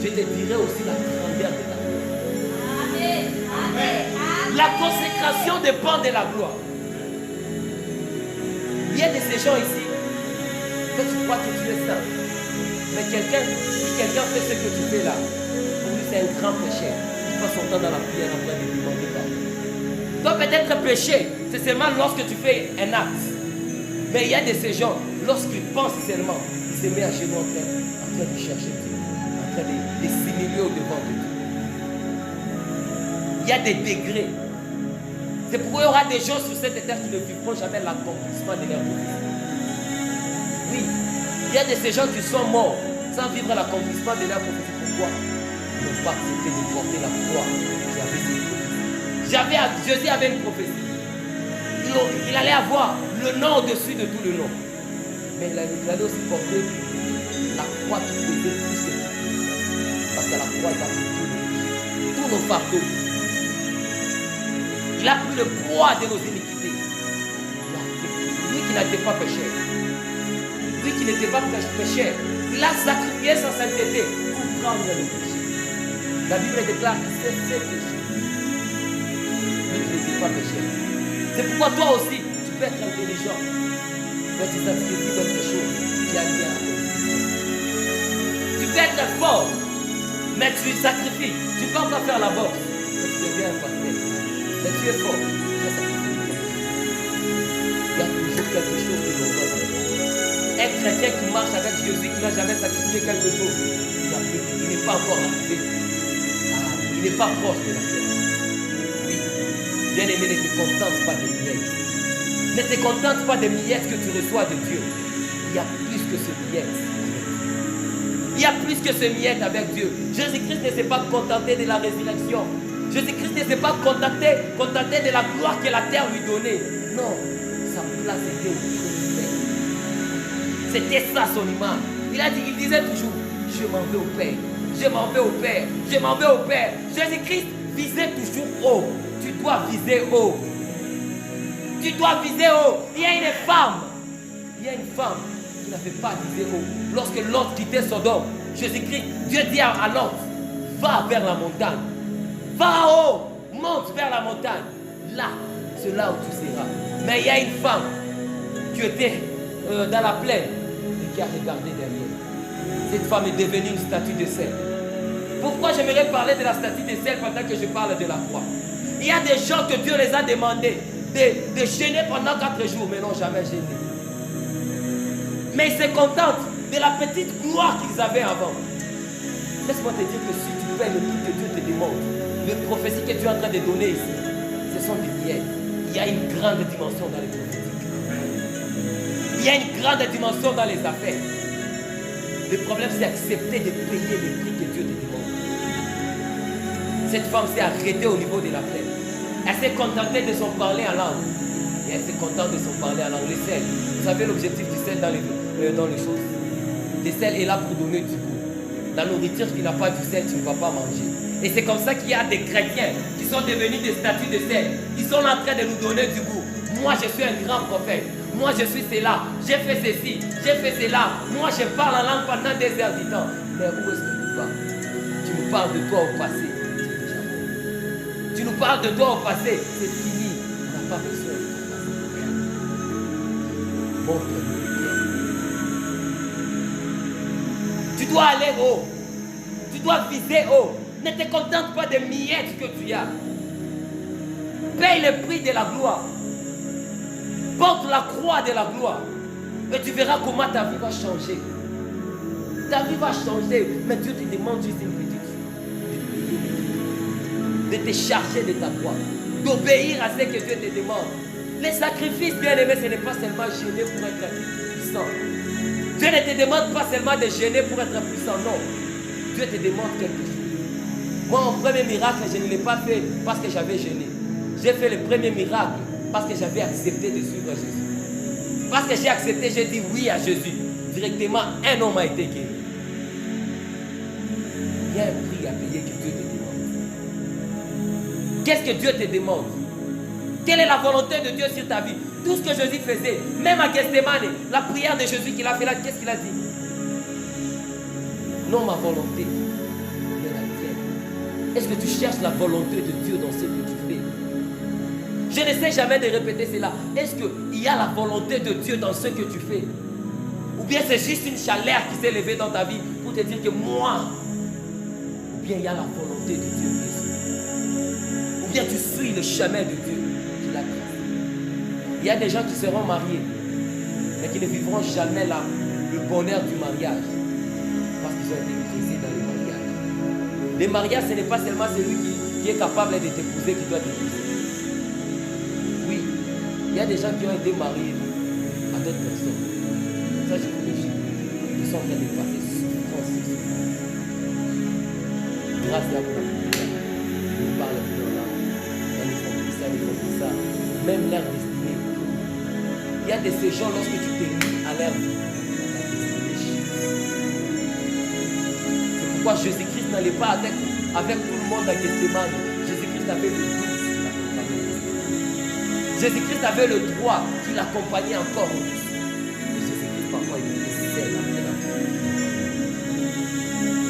Je te dirai aussi la grandeur de ta gloire. Amen. Amen. La consécration dépend de la gloire. Il y a de ces gens ici que tu crois que tu es saint. Mais si quelqu'un fait ce que tu fais là, pour lui c'est un grand péché. Il passe son temps dans la prière après de demander pardon. Toi peut-être péché, c'est seulement lorsque tu fais un acte. Mais il y a de ces gens, lorsqu'ils pensent seulement, ils se mettent à genoux en train de chercher Dieu, en train de s'humilier au devant de Dieu. Il y a des degrés. C'est pourquoi il y aura des gens sur cette terre qui ne vivront jamais l'accomplissement de leur prophétie. Oui, il y a de ces gens qui sont morts sans vivre l'accomplissement de leur prophétie. Pourquoi? Ils n'ont pas accepté de porter la croix qui avait cette prophétie. Jésus avait une prophétie. Il allait avoir le nom au-dessus de tout le nom. Mais il allait aussi porter la croix qui pesait plus que tout. Parce que la croix, il a pris tous nos fardeaux. Il a pris le poids de nos iniquités. Lui qui n'était pas pécheur. Lui qui n'était pas pécheur. Il a sacrifié sa sainteté pour prendre le péché. La Bible déclare qu'il s'est fait péché. Lui qui n'était pas pécheur. C'est pourquoi toi aussi, tu peux être intelligent. Mais tu sacrifies d'autres choses qui a lien avec l'intelligence. Tu peux être fort, mais tu sacrifies. Tu peux encore faire la boxe, mais tu deviens un pasteur. Mais tu es fort, tu as sacrifié. Il y a toujours quelque chose que l'on doit faire. Un chrétien qui marche avec Jésus, qui n'a jamais sacrifié quelque chose, il n'est pas encore arrivé. Il n'est pas proche de la terre. Oui. Bien-aimé, ne te contente pas des miettes. Ne te contente pas des miettes que tu reçois de Dieu. Il y a plus que ce miette. Il y a plus que ce miette avec Dieu. Jésus-Christ ne s'est pas contenté de la résurrection. Jésus-Christ ne s'est pas contenté de la gloire que la terre lui donnait. Non, sa place était au Père. C'était ça son image. Il disait toujours, je m'en vais au Père. Je m'en vais au Père. Je m'en vais au Père. Jésus-Christ visait toujours haut. Tu dois viser haut. Tu dois viser haut. Il y a une femme qui n'avait pas visé haut. Lorsque Lot quittait Sodome, Jésus-Christ, Dieu dit à Lot, va vers la montagne. Va haut, monte vers la montagne. Là, c'est là où tu seras. Mais il y a une femme qui était dans la plaine et qui a regardé derrière. Cette femme est devenue une statue de sel. Pourquoi j'aimerais parler de la statue de sel pendant que je parle de la croix? Il y a des gens que Dieu les a demandé de jeûner pendant 4 jours, mais n'ont jamais jeûné. Mais ils se contentent de la petite gloire qu'ils avaient avant. Laisse-moi te dire que si tu fais le truc que Dieu te demande, les prophéties que tu es en train de donner ici, ce sont des miettes. Il y a une grande dimension dans les prophéties. Il y a une grande dimension dans les affaires. Le problème, c'est accepter de payer le prix que Dieu te demande. Cette femme s'est arrêtée au niveau de la plaine. Elle s'est contentée de son parler en langue. Et elle s'est contente de son parler en langue. Le sel. Vous savez l'objectif du sel dans les choses. Le sel est là pour donner du goût. La nourriture qui n'a pas du sel, tu ne vas pas manger. Et c'est comme ça qu'il y a des chrétiens qui sont devenus des statues de sel. Ils sont en train de nous donner du goût. Moi, je suis un grand prophète. Moi, je suis cela. J'ai fait ceci. J'ai fait cela. Moi, je parle en langue pendant des heures du temps. Mais où est-ce que tu vas? Tu nous parles de toi au passé. Tu nous parles de toi au passé. C'est fini. On n'a pas besoin de ton passé. Montre-nous le bien. Tu dois aller haut. Tu dois viser haut. Ne te contente pas des miettes que tu as. Paye le prix de la gloire. Porte la croix de la gloire. Et tu verras comment ta vie va changer. Ta vie va changer. Mais Dieu te demande juste une petite chose. De te charger de ta croix. D'obéir à ce que Dieu te demande. Les sacrifices, bien aimés, ce n'est pas seulement jeûner pour être puissant. Dieu ne te demande pas seulement de jeûner pour être puissant. Non. Dieu te demande quelque chose. Moi, mon premier miracle, je ne l'ai pas fait parce que j'avais jeûné. J'ai fait le premier miracle parce que j'avais accepté de suivre Jésus. Parce que j'ai accepté, j'ai dit oui à Jésus. Directement, un homme a été guéri. Il y a un prix à payer que Dieu te demande. Qu'est-ce que Dieu te demande? Quelle est la volonté de Dieu sur ta vie? Tout ce que Jésus faisait, même à Gethsemane, la prière de Jésus qu'il a fait là, qu'est-ce qu'il a dit? Non, ma volonté, mais la tienne. Est-ce que tu cherches la volonté de Dieu dans ce que tu fais? Je n'essaie jamais de répéter cela. Est-ce qu'il y a la volonté de Dieu dans ce que tu fais? Ou bien c'est juste une chaleur qui s'est levée dans ta vie pour te dire que moi, ou bien il y a la volonté de Dieu, ou bien tu suis le chemin de Dieu qu'il a tracé. Il y a des gens qui seront mariés, mais qui ne vivront jamais le bonheur du mariage, parce qu'ils ont été brisés dans le mariage. Le mariage, ce n'est pas seulement celui qui est capable de t'épouser qui doit t'épouser. Il y a des gens qui ont été mariés à d'autres personnes. Ça, je vous le dis. Ils sont en train de passer souffrance. Grâce à vous. Ils parlent de là. Ils font plus ça, ils font plus ça. Même leur destinée. Il y a de ces gens, lorsque tu t'es mis à leur vie, c'est pourquoi Jésus-Christ n'allait pas avec tout le monde à Gethsemane. Jésus-Christ avait le 12 qui l'accompagnait. Jésus-Christ avait le 3 qui l'accompagnait encore au-dessus. Et Jésus-Christ, parfois, il était seul après la mort.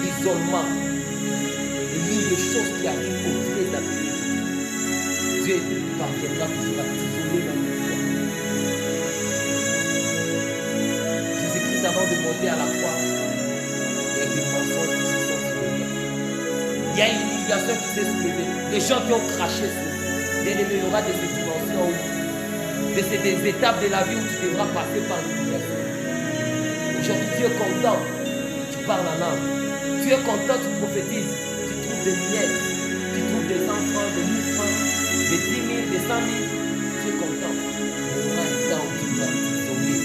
L'isolement est l'une des choses qui arrivent au très appelé. Dieu parviendra toujours à t'isoler dans le foi. Jésus-Christ, avant de monter à la croix, il y a des mensonges qui se sont soulevés. Il y a une humiliation qui s'est soulevée. Les gens qui ont craché sur vous. Bien aimé, il y aura des dimensions où c'est des étapes de la vie où tu devras passer par l'humiliation. Aujourd'hui, tu es content, tu parles en langue. Tu es content, tu prophétises. Tu trouves des miettes, tu trouves des enfants, des 1000 francs, des 10 000, des 100 000. Tu es content. Il y aura un temps où tu dois t'isoler.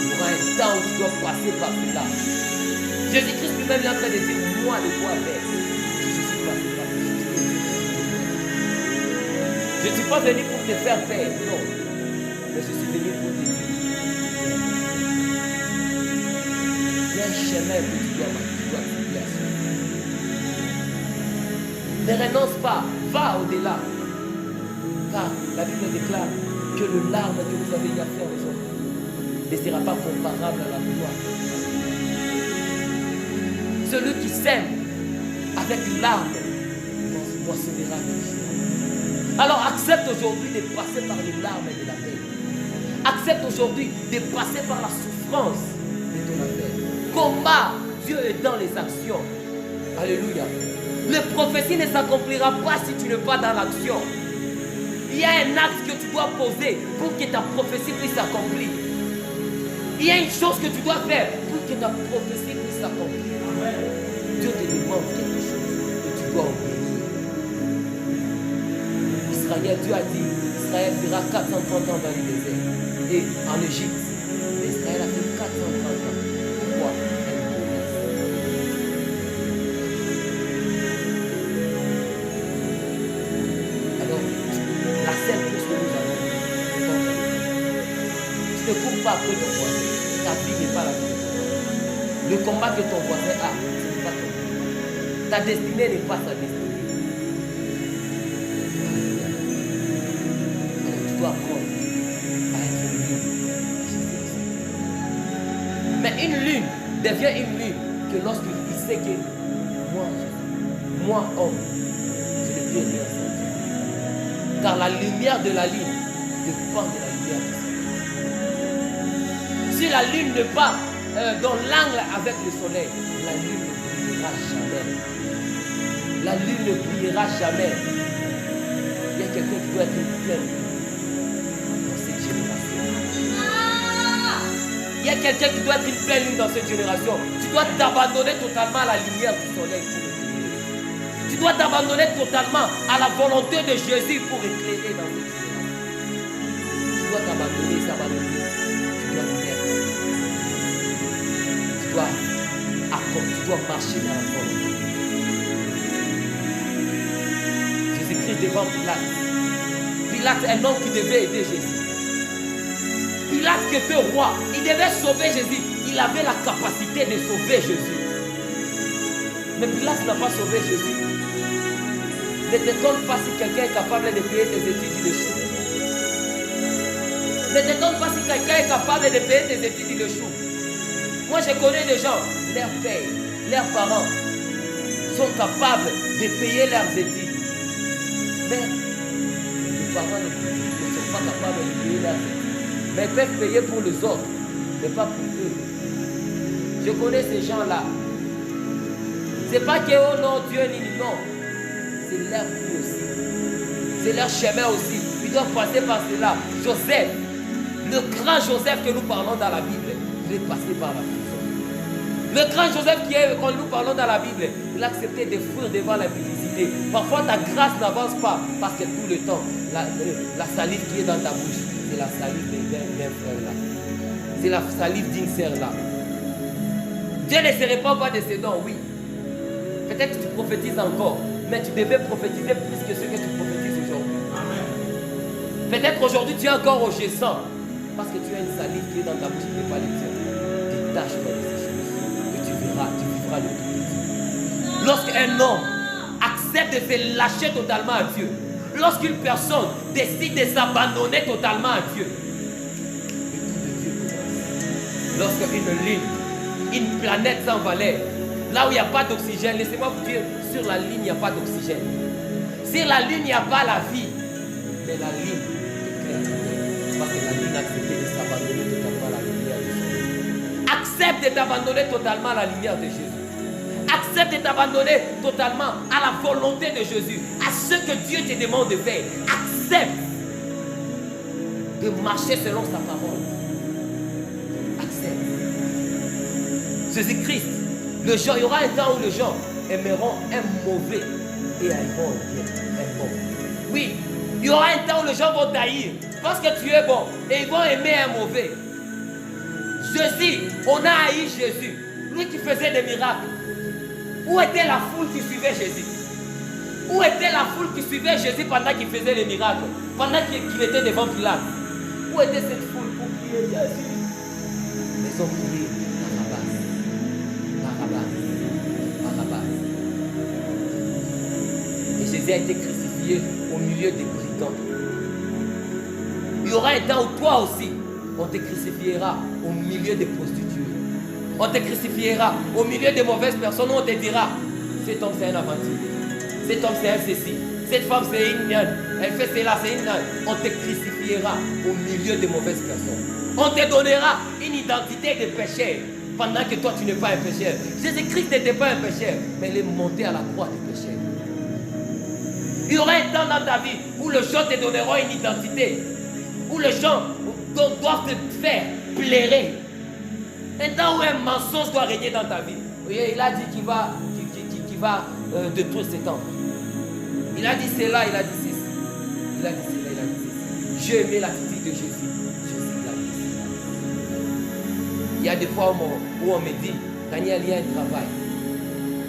Il y aura un temps où tu dois passer par cela. Jésus-Christ lui-même est en train de dire, moi de quoi faire. Je suis passé par cela. Je ne suis pas venu pour te faire peur, non. Mais je suis venu pour te dire. Il y a un chemin que tu dois suivre. Ne renonce pas, va au-delà. Car la Bible déclare que le larme que vous avez eu à faire aujourd'hui ne sera pas comparable à la gloire. Celui qui sème avec larmes moissonnera avec joie. Alors accepte aujourd'hui de passer par les larmes et de la peine. Accepte aujourd'hui de passer par la souffrance de ton affaire. Combat, Dieu est dans les actions. Alléluia. La prophétie ne s'accomplira pas si tu n'es pas dans l'action. Il y a un acte que tu dois poser pour que ta prophétie puisse s'accomplir. Il y a une chose que tu dois faire pour que ta prophétie puisse s'accomplir. Dieu te demande quelque chose et tu dois obéir. Israël, Dieu a dit, Israël fera 430 ans dans le désert. Et en Égypte, Israël a fait 430 ans. Pourquoi? Alors, la seule chose que nous avons, tu ne cours pas après ton voisin. Ta vie n'est pas la vie de ton voisin. Le combat que ton voisin a, ce n'est pas ton combat. Ta destinée n'est pas sa destinée. Apprendre à être une lune. Mais une lune devient une lune que lorsqu'il sait que moi homme, je ne peux rien sentir. Car la lumière de la lune dépend de la lumière du soleil. Si la lune n'est pas dans l'angle avec le soleil, la lune ne brillera jamais. La lune ne brillera jamais. Il y a quelqu'un qui doit être plein. Il y a quelqu'un qui doit être une pleine lune dans cette génération. Tu dois t'abandonner totalement à la lumière du soleil pour éclairer. Tu dois t'abandonner totalement à la volonté de Jésus pour éclairer dans cette génération. Tu dois t'abandonner, s'abandonner. Tu dois naître. Tu dois marcher dans la volonté. Jésus-Christ devant Pilate. Pilate, un homme qui devait aider Jésus. Pilate qui était roi, il devait sauver Jésus. Il avait la capacité de sauver Jésus. Mais Pilate n'a pas sauvé Jésus. Ne t'étonne pas si quelqu'un est capable de payer tes études, il échoue. Ne t'étonne pas si quelqu'un est capable de payer tes études, il échoue. Moi je connais des gens, leurs pères, leurs parents sont capables de payer leurs études. Mais les parents ne sont pas capables de payer leurs études. Mais ils peuvent payer pour les autres, mais pas pour eux. Je connais ces gens-là. C'est pas que oh non, Dieu ni non. C'est leur vie aussi. C'est leur chemin aussi. Ils doivent passer par cela. Joseph, le grand Joseph que nous parlons dans la Bible, il est passé par la prison. Le grand Joseph quand nous parlons dans la Bible, il a accepté de fuir devant la publicité. Parfois ta grâce n'avance pas parce que tout le temps, la salive qui est dans ta bouche, c'est la salive d'un frère là. C'est la salive d'une sœur là. Dieu ne se répand pas de ses dons, oui. Peut-être que tu prophétises encore, mais tu devais prophétiser plus que ce que tu prophétises aujourd'hui. Peut-être aujourd'hui tu es encore au G100 parce que tu as une salive qui est dans ta bouche qui n'est pas le tien. Détache-toi de ces choses et tu vivras le tout de Dieu. Lorsqu'un homme accepte de se lâcher totalement à Dieu, lorsqu'une personne décide de s'abandonner totalement à Dieu, le tout de Dieu commence. Lorsqu'une ligne, une planète sans valeur, là où il n'y a pas d'oxygène, laissez-moi vous dire, sur la ligne, il n'y a pas d'oxygène. Sur la ligne, il n'y a pas la vie. Mais la ligne est claire. Parce que la ligne a accepté de s'abandonner totalement à la lumière de Jésus. Accepte de t'abandonner totalement à la lumière de Jésus. Accepte de t'abandonner totalement à la volonté de Jésus, à ce que Dieu te demande de faire. Accepte de marcher selon sa parole. Accepte. Jésus-Christ, il y aura un temps où les gens aimeront un mauvais et aimeront un bon. Oui, il y aura un temps où les gens vont taillir parce que tu es bon et ils vont aimer un mauvais. Jésus, on a haï Jésus, lui qui faisait des miracles. Où était la foule qui suivait Jésus? Où était la foule qui suivait Jésus pendant qu'il faisait les miracles? Pendant qu'il était devant Pilate? Où était cette foule pour prier Jésus? Ils ont prié Barabbas. Et Jésus a été crucifié au milieu des brigands. Il y aura un temps où toi aussi, on te crucifiera au milieu des prostituées. On te crucifiera au milieu des mauvaises personnes où on te dira, cet homme c'est un aventurier, cet homme c'est un ceci, cette femme c'est une nonne, elle fait cela, c'est une nonne. On te crucifiera au milieu des mauvaises personnes. On te donnera une identité de pécheur pendant que toi tu n'es pas un pécheur. Jésus-Christ n'était pas un pécheur, mais il est monté à la croix du pécheur. Il y aura un temps dans ta vie où les gens te donneront une identité, où les gens doivent te faire blairer. Un temps où un mensonge doit régner dans ta vie. Il a dit qu'il va détruire cet temple. Il a dit cela, il a dit ceci. Il a dit cela, il a dit ceci. J'ai aimé l'attitude de Jésus. Jésus l'a dit cela. Il y a des fois où on me dit, Daniel, il y a un travail.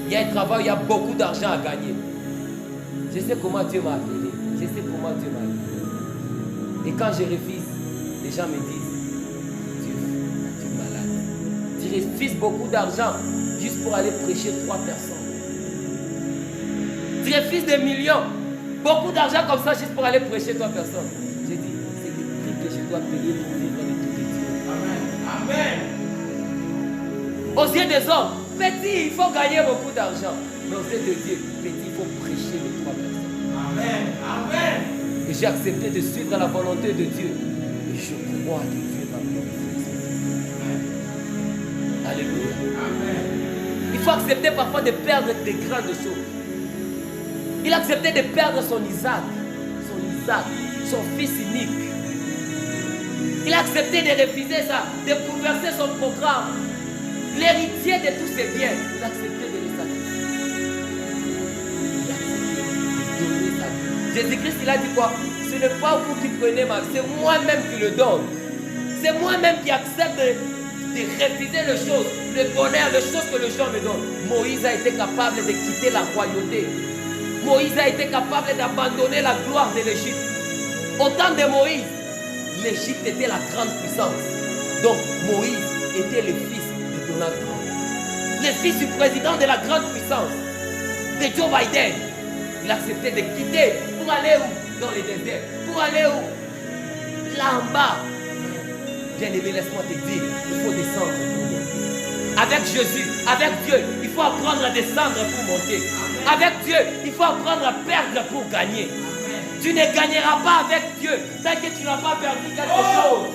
Il y a un travail où il y a beaucoup d'argent à gagner. Je sais comment Dieu m'a appelé. Je sais comment Dieu m'a appelé. Et quand je refuse, les gens me disent, tu refuses beaucoup d'argent juste pour aller prêcher 3 personnes. Tu refuses des millions, beaucoup d'argent comme ça juste pour aller prêcher 3 personnes. J'ai dit, c'est le prix que je dois payer pour vivre le tout de Dieu. Amen. Aux yeux des hommes, petit, il faut gagner beaucoup d'argent. Mais aux yeux de Dieu, petit, il faut prêcher les 3 personnes. Amen. Amen. Et j'ai accepté de suivre la volonté de Dieu. Et je crois que Dieu va me glorifier. Alléluia. Amen. Il faut accepter parfois de perdre des grandes choses. Il a accepté de perdre son Isaac, son fils unique. Il a accepté de refuser ça, de bouleverser son programme. L'héritier de tous ses biens, il a accepté de le sacrifier. Il a accepté de donner sa vie. Jésus-Christ, il a dit quoi? Ce n'est pas vous qui prenez ma vie, c'est moi-même qui le donne. C'est moi-même qui accepte de refuser les choses, le bonheur, les choses que les gens me donnent. Moïse a été capable de quitter la royauté. Moïse a été capable d'abandonner la gloire de l'Égypte. Au temps de Moïse, l'Égypte était la grande puissance. Donc Moïse était le fils de Donald Trump, le fils du président de la grande puissance, de Joe Biden. Il a accepté de quitter pour aller où? Dans les déserts. Pour aller où? Là en bas. Bien-aimé, laisse-moi te dire, il faut descendre pour monter. Avec Jésus, avec Dieu, il faut apprendre à descendre pour monter. Avec Dieu, il faut apprendre à perdre pour gagner. Tu ne gagneras pas avec Dieu tant que tu n'as pas perdu quelque chose.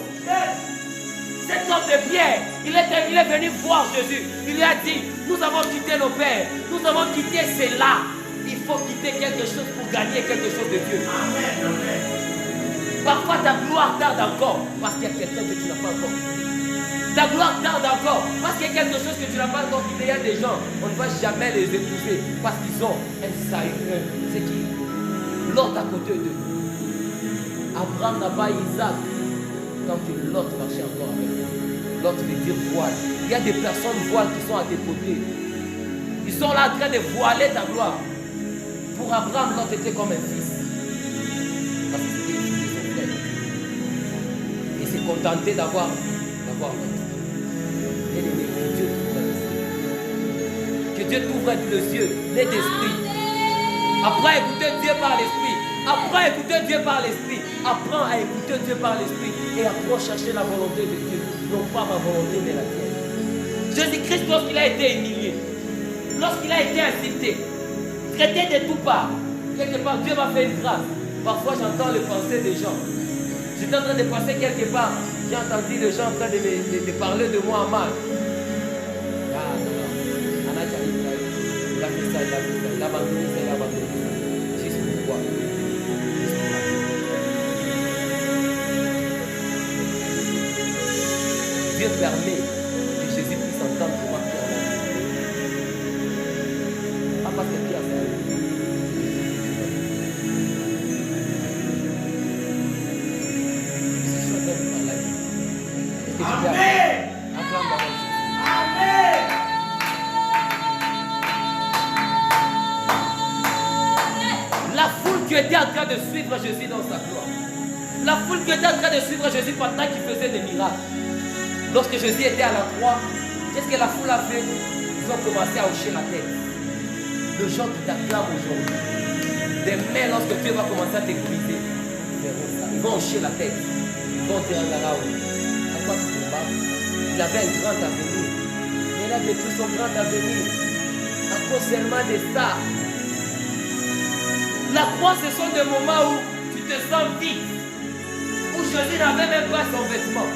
Cet homme de Pierre, il est venu voir Jésus. Il lui a dit, nous avons quitté nos pères, nous avons quitté cela. Il faut quitter quelque chose pour gagner quelque chose de Dieu. Amen. Parfois ta gloire tarde encore parce qu'il y a quelqu'un que tu n'as pas encore. Ta gloire tarde encore. Parce qu'il y a quelque chose que tu n'as pas encore quitté. Il y a des gens, on ne va jamais les épouser parce qu'ils ont un saïd. C'est qui? L'autre à côté d'eux. Abraham n'a pas Isaac. Quand l'autre marchait encore avec lui. L'autre veut dire voile. Il y a des personnes voiles qui sont à tes côtés. Ils sont là en train de voiler ta gloire. Pour Abraham, l'autre était comme un fils. Parce que c'était le fils de son frère. Et s'est contenté d'avoir l'autre. Que Dieu t'ouvre les yeux, les d'esprit. Apprends à écouter Dieu par l'esprit. Apprends à écouter Dieu par l'esprit. Apprends à écouter Dieu par l'esprit. Et apprends à chercher la volonté de Dieu. Non pas ma volonté, mais la tienne. Jésus-Christ, lorsqu'il a été humilié, lorsqu'il a été insulté, traité de tout part, quelque part, Dieu m'a fait une grâce. Parfois, j'entends les pensées des gens. J'étais en train de passer quelque part. J'ai entendu les gens en train de parler de moi en mal. Ah, non. Anna, il a fait ça, il a fait ça. Il a abandonné ça, il a abandonné ça. Juste pourquoi? Dieu permet que Jésus puisse entendre comment Pierre l'a dit. Ah, parce que Pierre l'a dit. Je suis en train de parler. Est-ce que tu peux Amen. acclame la Jésus. Amen. La foule qui était en train de suivre Jésus dans sa gloire. La foule qui était en train de suivre Jésus pendant qu'il faisait des miracles. Lorsque Jésus était à la croix, qu'est-ce que la foule a fait? Ils ont commencé à hocher la tête. Les gens qui t'acclament aujourd'hui, demain, lorsque Dieu va commencer à t'épuiser, ils vont hocher la tête. Ils vont dire à quoi tu te bats? Il avait un grand avenir. Mais il a détruit son grand avenir. À cause seulement de ça. La croix, ce sont des moments où tu te sens vide. Où Jésus n'avait même pas son vêtement.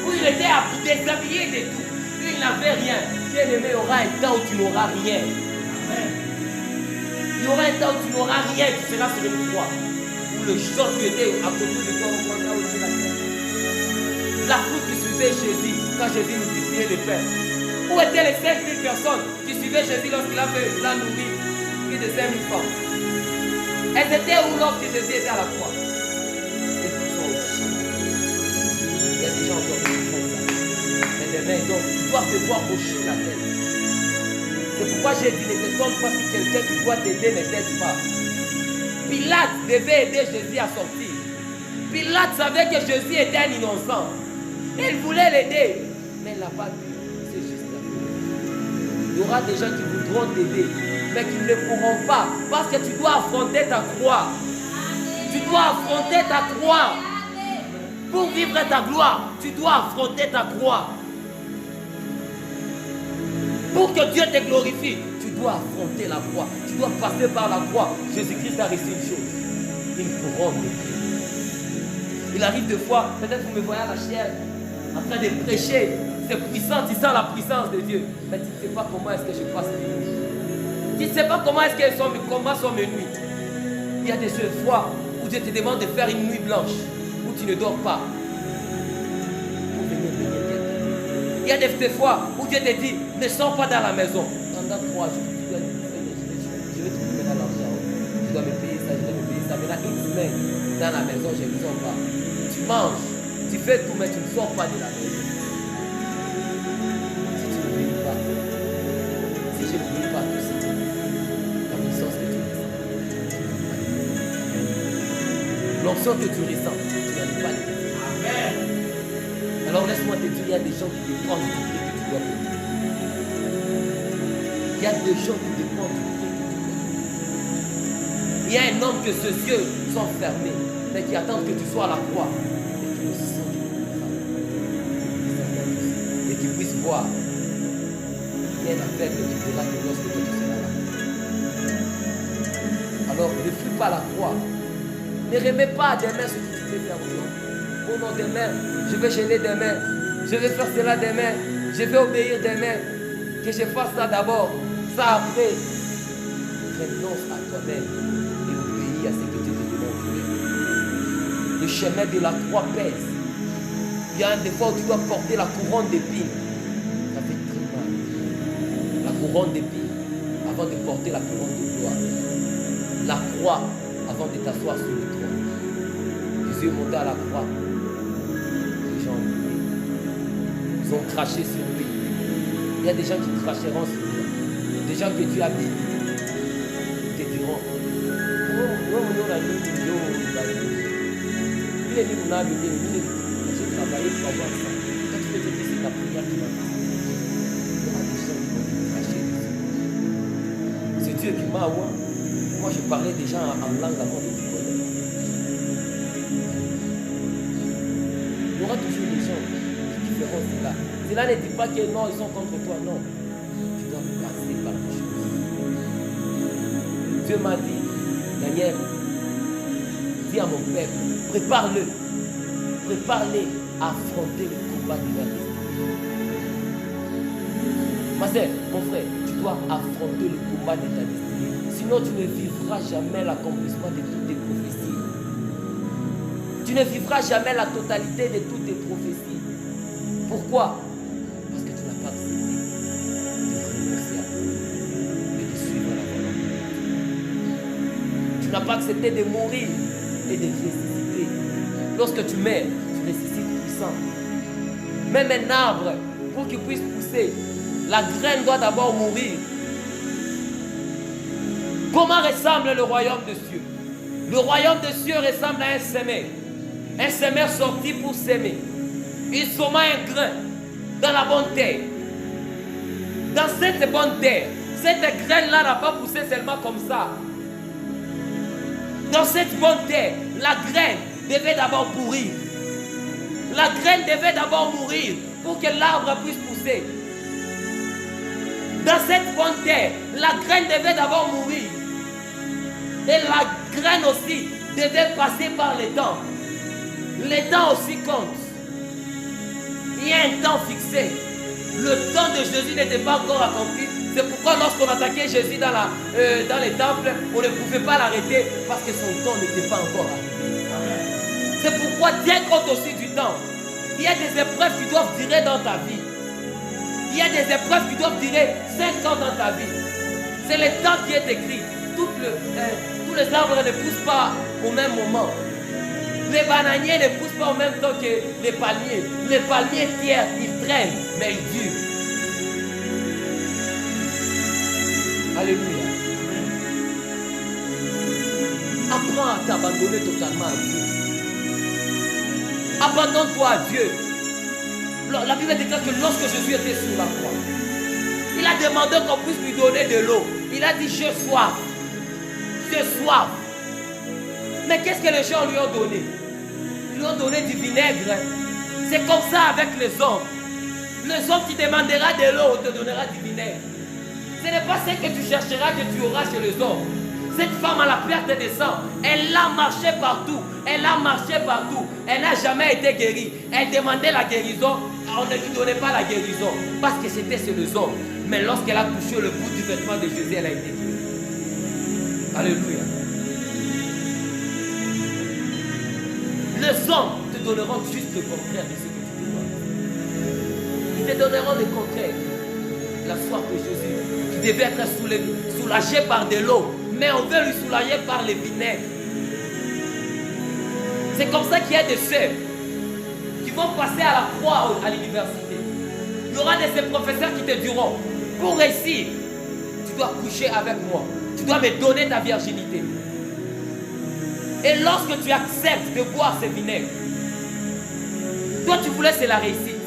Où il était déshabillé de tout. Il n'avait rien. Bien aimé, il y aura un temps où tu n'auras rien. Amen. Il y aura un temps où tu n'auras rien. Tu seras sur une croix. Où le gens qui étaient à côté de toi vont au-dessus de la terre. La foule qui suivait Jésus quand Jésus multipliait les pains. Où étaient les 5000 personnes qui suivaient Jésus lorsqu'il a nourri plus de 5000 femmes? Elles étaient où lorsque Jésus était à la croix? Et ils sont au-dessus. Il y a des gens qui font ça. Mais demain, donc, ils doivent devoir hocher la tête. C'est pourquoi j'ai dit, ne t'étonne pas si quelqu'un qui doit t'aider ne t'aide pas. Pilate devait aider Jésus à sortir. Pilate savait que Jésus était un innocent. Il voulait l'aider. Mais il n'a pas pu. C'est juste là. Il y aura des gens qui voudront t'aider, mais qui ne pourront pas. Parce que tu dois affronter ta croix. Tu dois affronter ta croix. Pour vivre ta gloire, tu dois affronter ta croix. Pour que Dieu te glorifie, tu dois affronter la croix. Tu dois passer par la croix. Jésus-Christ a réussi une chose. Une couronne de Dieu. Il arrive des fois, peut-être vous me voyez à la chair, en train de prêcher. C'est puissant, tu sens la puissance de Dieu. Mais tu ne sais pas comment est-ce que je passe mes nuits. Tu ne sais pas comment est-ce que comment sont mes nuits. Il y a des fois où Dieu te demande de faire une nuit blanche, où tu ne dors pas. Pour venir bénir quelqu'un. Il y a des fois où Dieu te dit, ne sors pas dans la maison. Pendant 3 jours, tu dois dire, je vais trouver dans l'argent. Je dois me payer ça, je dois me payer ça. Maintenant, une semaine dans la maison, je ne sors pas. Tu manges, tu fais tout, mais tu ne sors pas de la maison. Si tu ne bénis pas, si je ne bénis pas tout ça, la puissance que tu ressens, l'onction que tu ressens, tu n'arrives pas à les. Amen. Alors laisse-moi te dire, il y a des gens qui dépendent du prix que tu dois payer. Il y a des gens qui dépendent du prix que tu dois payer. Il y a un homme que ses yeux sont fermés, mais qui attend que tu sois à la croix. Et qui le sent et qui puisse voir. Il y a un aveugle qui verra que lorsque toi tu seras là. Alors ne fuis pas la croix. Ne remets pas demain ce que tu peux faire aujourd'hui. Oh non, demain, je vais gêner demain. Je vais faire cela demain. Je vais obéir demain. Que je fasse ça d'abord. Ça après. Renonce à toi-même et obéis à ce que Dieu te demande de faire. Le chemin de la croix pèse. Il y a des fois où tu dois porter la couronne d'épines. Ça fait très mal. La couronne d'épines avant de porter la couronne de gloire. La croix avant de t'asseoir sur le trône. Jésus est monté à la croix. Les gens ont prié. Ils ont craché sur lui. Il y a des gens qui cracheront sur lui. Des gens que tu as bénis. Ils te diront, j'ai travaillé pour avoir ça. Quand tu fais que c'est ta prière qui va passer. Il y aura des gens qui vont te cracher dessus. C'est Dieu qui m'a oué. Moi je parlais déjà en langue avant de te connaître. Il y aura toujours des gens qui feront cela. Cela ne dit pas que non, ils sont contre toi, non. Tu dois passer par des choses. Dieu m'a dit, Daniel, dis à mon peuple, prépare-le. Prépare-les à affronter le combat de leur destinée. Ma sœur, mon frère, tu dois affronter le combat de ta destinée. Sinon, tu ne vivras jamais l'accomplissement de toutes tes prophéties. Tu ne vivras jamais la totalité de toutes tes prophéties. Pourquoi? Parce que tu n'as pas accepté de renoncer à Dieu et de suivre la volonté de Dieu. Tu n'as pas accepté de mourir et de ressusciter. Lorsque tu meurs, tu ressuscites puissant. Même un arbre, pour qu'il puisse pousser, la graine doit d'abord mourir. Comment ressemble le royaume de Dieu? Le royaume de Dieu ressemble à un semeur. Un semeur sorti pour s'aimer. Il sema un grain dans la bonne terre. Dans cette bonne terre, cette graine-là n'a pas poussé seulement comme ça. Dans cette bonne terre, la graine devait d'abord pourrir. La graine devait d'abord mourir pour que l'arbre puisse pousser. Dans cette bonne terre, la graine devait d'abord mourir. Et la graine aussi devait passer par les temps. Les temps aussi comptent. Il y a un temps fixé. Le temps de Jésus n'était pas encore accompli. C'est pourquoi lorsqu'on attaquait Jésus dans les temples, on ne pouvait pas l'arrêter parce que son temps n'était pas encore arrivé. C'est pourquoi Dieu compte aussi du temps. Il y a des épreuves qui doivent durer dans ta vie. Il y a des épreuves qui doivent durer 5 ans dans ta vie. C'est le temps qui est écrit. Tous les arbres ne poussent pas au même moment. Les bananiers ne poussent pas au même temps que les palmiers. Les palmiers tiennent, ils traînent, mais ils durent. Alléluia. Apprends à t'abandonner totalement à Dieu. Abandonne-toi à Dieu. La Bible déclare que lorsque Jésus était sur la croix, il a demandé qu'on puisse lui donner de l'eau. Il a dit, j'ai soif. J'ai soif. Mais qu'est-ce que les gens lui ont donné? Ils lui ont donné du vinaigre. C'est comme ça avec les hommes. Les hommes qui demandera de l'eau te donnera du vinaigre. Ce n'est pas ce que tu chercheras que tu auras chez les hommes. Cette femme à la perte de sang, elle a marché partout. Elle a marché partout. Elle n'a jamais été guérie. Elle demandait la guérison. On ne lui donnait pas la guérison. Parce que c'était chez les hommes. Mais lorsqu'elle a touché le bout du vêtement de Jésus, elle a été guérie. Alléluia. Les hommes te donneront juste le contraire de ce que tu dois. Ils te donneront le contraire. La soif de Jésus, qui devait être soulagé par de l'eau, mais on veut lui soulager par le vinaigre. C'est comme ça qu'il y a des sœurs qui vont passer à la croix à l'université. Il y aura de ces professeurs qui te diront, pour réussir, tu dois coucher avec moi. Tu dois me donner ta virginité. Et lorsque tu acceptes de boire ce vinaigre, toi tu voulais c'est la réussite.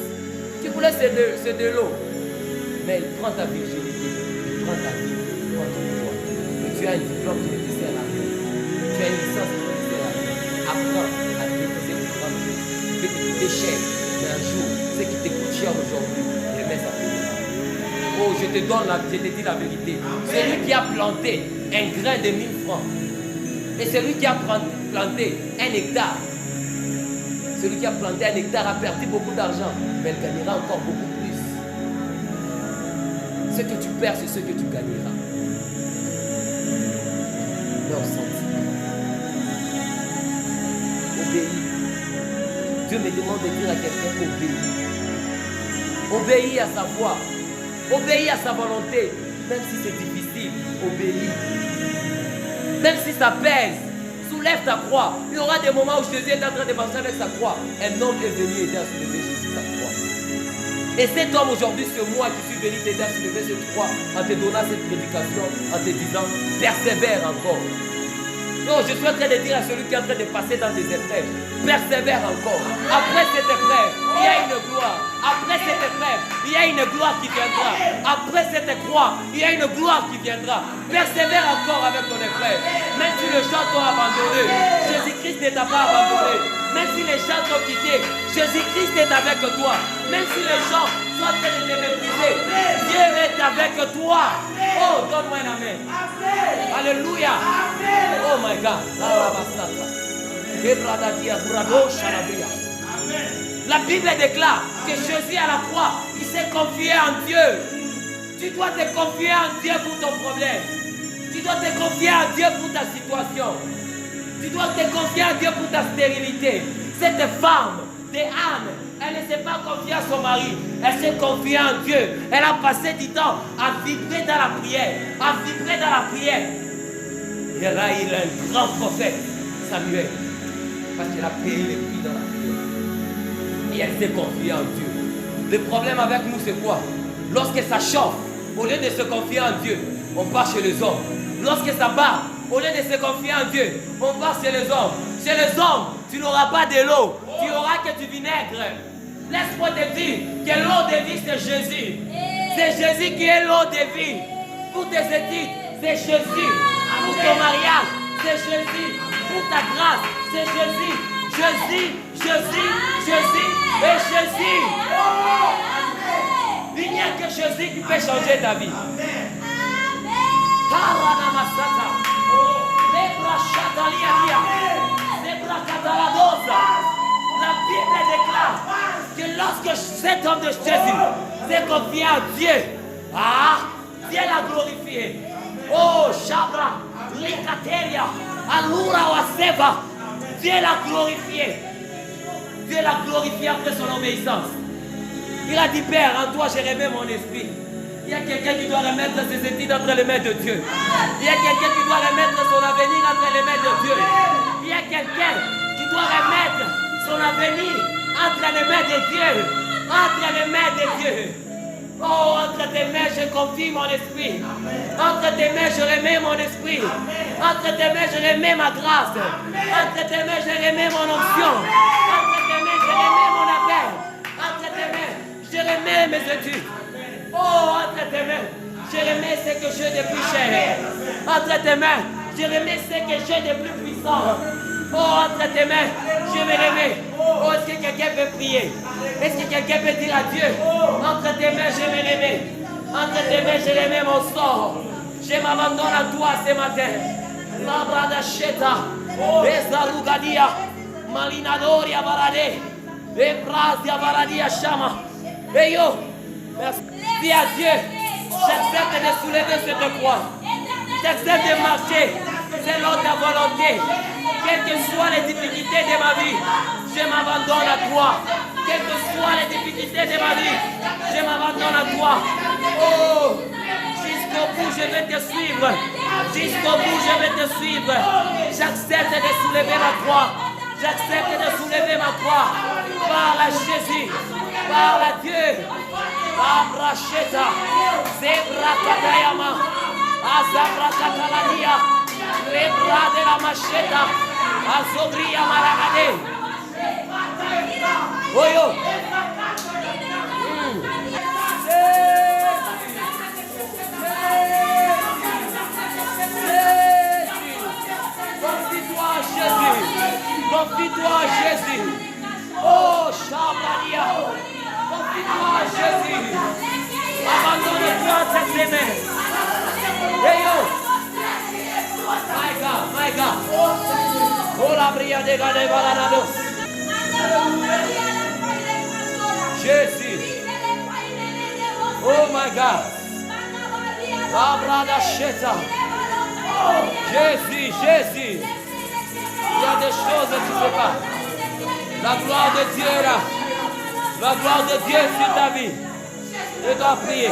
Tu voulais c'est de l'eau. Mais il prend ta virginité, il prend ta vie, il prend ton pouvoir. Et tu as un diplôme qui ne te sert à rien. Tu as une licence qui ne te sert à rien. Apprends à déposer tes grandes choses. Il peut te coûter cher, mais un jour, ce qui te coûte cher aujourd'hui, demain ça peut. Oh, je te dis la vérité. C'est lui qui a planté un grain de 1000 francs. Et celui qui a planté un hectare. Celui qui a planté un hectare a perdu beaucoup d'argent, mais il gagnera encore beaucoup plus. Ce que tu perds, c'est ce que tu gagneras. Leur sentiment. Obéis. Dieu Dieu me demande de dire à quelqu'un obéis. Obéis à sa voix. Obéis à sa volonté. Même si c'est difficile, obéis. Même si ça pèse, soulève ta croix. Il y aura des moments où Jésus est en train de marcher avec sa croix. Un homme est venu aider à soulever Jésus sa croix. Et cet homme aujourd'hui, c'est moi qui suis venu t'aider à soulever cette croix en te donnant cette prédication, en te disant, persévère encore. Non, je suis en train de dire à celui qui est en train de passer dans des épreuves, persévère encore. Après cette épreuve, il y a une gloire. Après cette épreuve, il y a une gloire qui viendra. Après cette croix, il y a une gloire qui viendra. Persévère encore avec ton épreuve. Même si les gens t'ont abandonné, Jésus-Christ ne t'a pas abandonné. Même si les gens t'ont quitté, Jésus-Christ est avec toi. Même si les gens sont en train de te mépriser, Dieu est avec toi. Oh, donne-moi un amen. Alléluia. Oh my God. La Bible déclare que Jésus à la croix, il s'est confié en Dieu. Tu dois te confier en Dieu pour ton problème. Tu dois te confier en Dieu pour ta situation. Tu dois te confier en Dieu pour ta stérilité. Cette femme de Anne, elle ne s'est pas confiée à son mari. Elle s'est confiée en Dieu. Elle a passé du temps à vibrer dans la prière. À vibrer dans la prière. Et là, il a un grand prophète, Samuel. Parce qu'elle a payé les prix dans la prière. Et elle s'est confiée en Dieu. Le problème avec nous, c'est quoi? Lorsque ça chauffe, au lieu de se confier en Dieu, on part chez les hommes. Lorsque ça bat, au lieu de se confier en Dieu, on part chez les hommes. Chez les hommes, tu n'auras pas de l'eau, tu auras que du vinaigre. Laisse-moi te dire que l'eau de vie, c'est Jésus. C'est Jésus qui est l'eau de vie. Pour tes études, c'est Jésus. Pour ton mariage, c'est Jésus. Pour ta grâce, c'est Jésus. Jésus, Jésus, Jésus et Jésus. Il n'y a que Jésus qui peut changer ta vie. La Bible déclare que lorsque cet homme de Jésus s'est confié à Dieu, Dieu l'a glorifié. Oh, Shabra, Likateria, Alura Waseva, Dieu l'a glorifié. Dieu l'a glorifié après son obéissance. Il a dit, Père, en toi j'ai remis mon esprit. Il y a quelqu'un qui doit remettre ses études entre les mains de Dieu. Il y a quelqu'un qui doit remettre son avenir entre les mains de Dieu. Il y a quelqu'un qui doit remettre son avenir entre les mains de Dieu. Entre les mains de Dieu. Oh, entre tes mains, je confie mon esprit. Entre tes mains, je remets mon esprit. Entre tes mains, je remets ma grâce. Entre tes mains, je remets mon onction. Entre tes mains, je remets mon appel. Entre tes mains, je remets mes études. Oh, entre tes mains, je remets ce que j'ai de plus cher. Entre tes mains, je remets ce que j'ai de plus puissant. Oh, entre tes mains, je me remets. Oh, est-ce que quelqu'un peut prier? Est-ce que quelqu'un peut dire à Dieu? Entre tes mains, je me remets. Entre tes mains, je remets mon sort. Je m'abandonne à toi ce matin. Labrada Sheta, Ezalugadia, Malinadoria Barade, Ebrazia Baradia Shama. Et yo, merci. Dis à Dieu, j'accepte de soulever cette croix. J'accepte de marcher selon ta volonté. Quelles que soient les difficultés de ma vie, je m'abandonne à toi. Quelles que soient les difficultés de ma vie, je m'abandonne à toi. Oh, jusqu'au bout je vais te suivre. Jusqu'au bout je vais te suivre. J'accepte de soulever ma croix. J'accepte de soulever ma croix. Par la Jésus, par la Dieu. Abracheta, Zebra Katayama, Azabra Katalania, Lebra de la Macheta, Azobria Maragade. Oyo. Confie-toi à Jésus. Confie-toi à Jésus. Oh, Shabrania. Confie-toi à Jésus. Abandonne-toi entre ses mains. Hey yo. My God. Oh, la bria de Gade Balanado. Jésus. Oh my God. Abrada Sheta. Jésus. Il y a des choses que tu ne sais pas. La gloire de Dieu est là. La gloire de Dieu est sur ta vie. Je dois prier.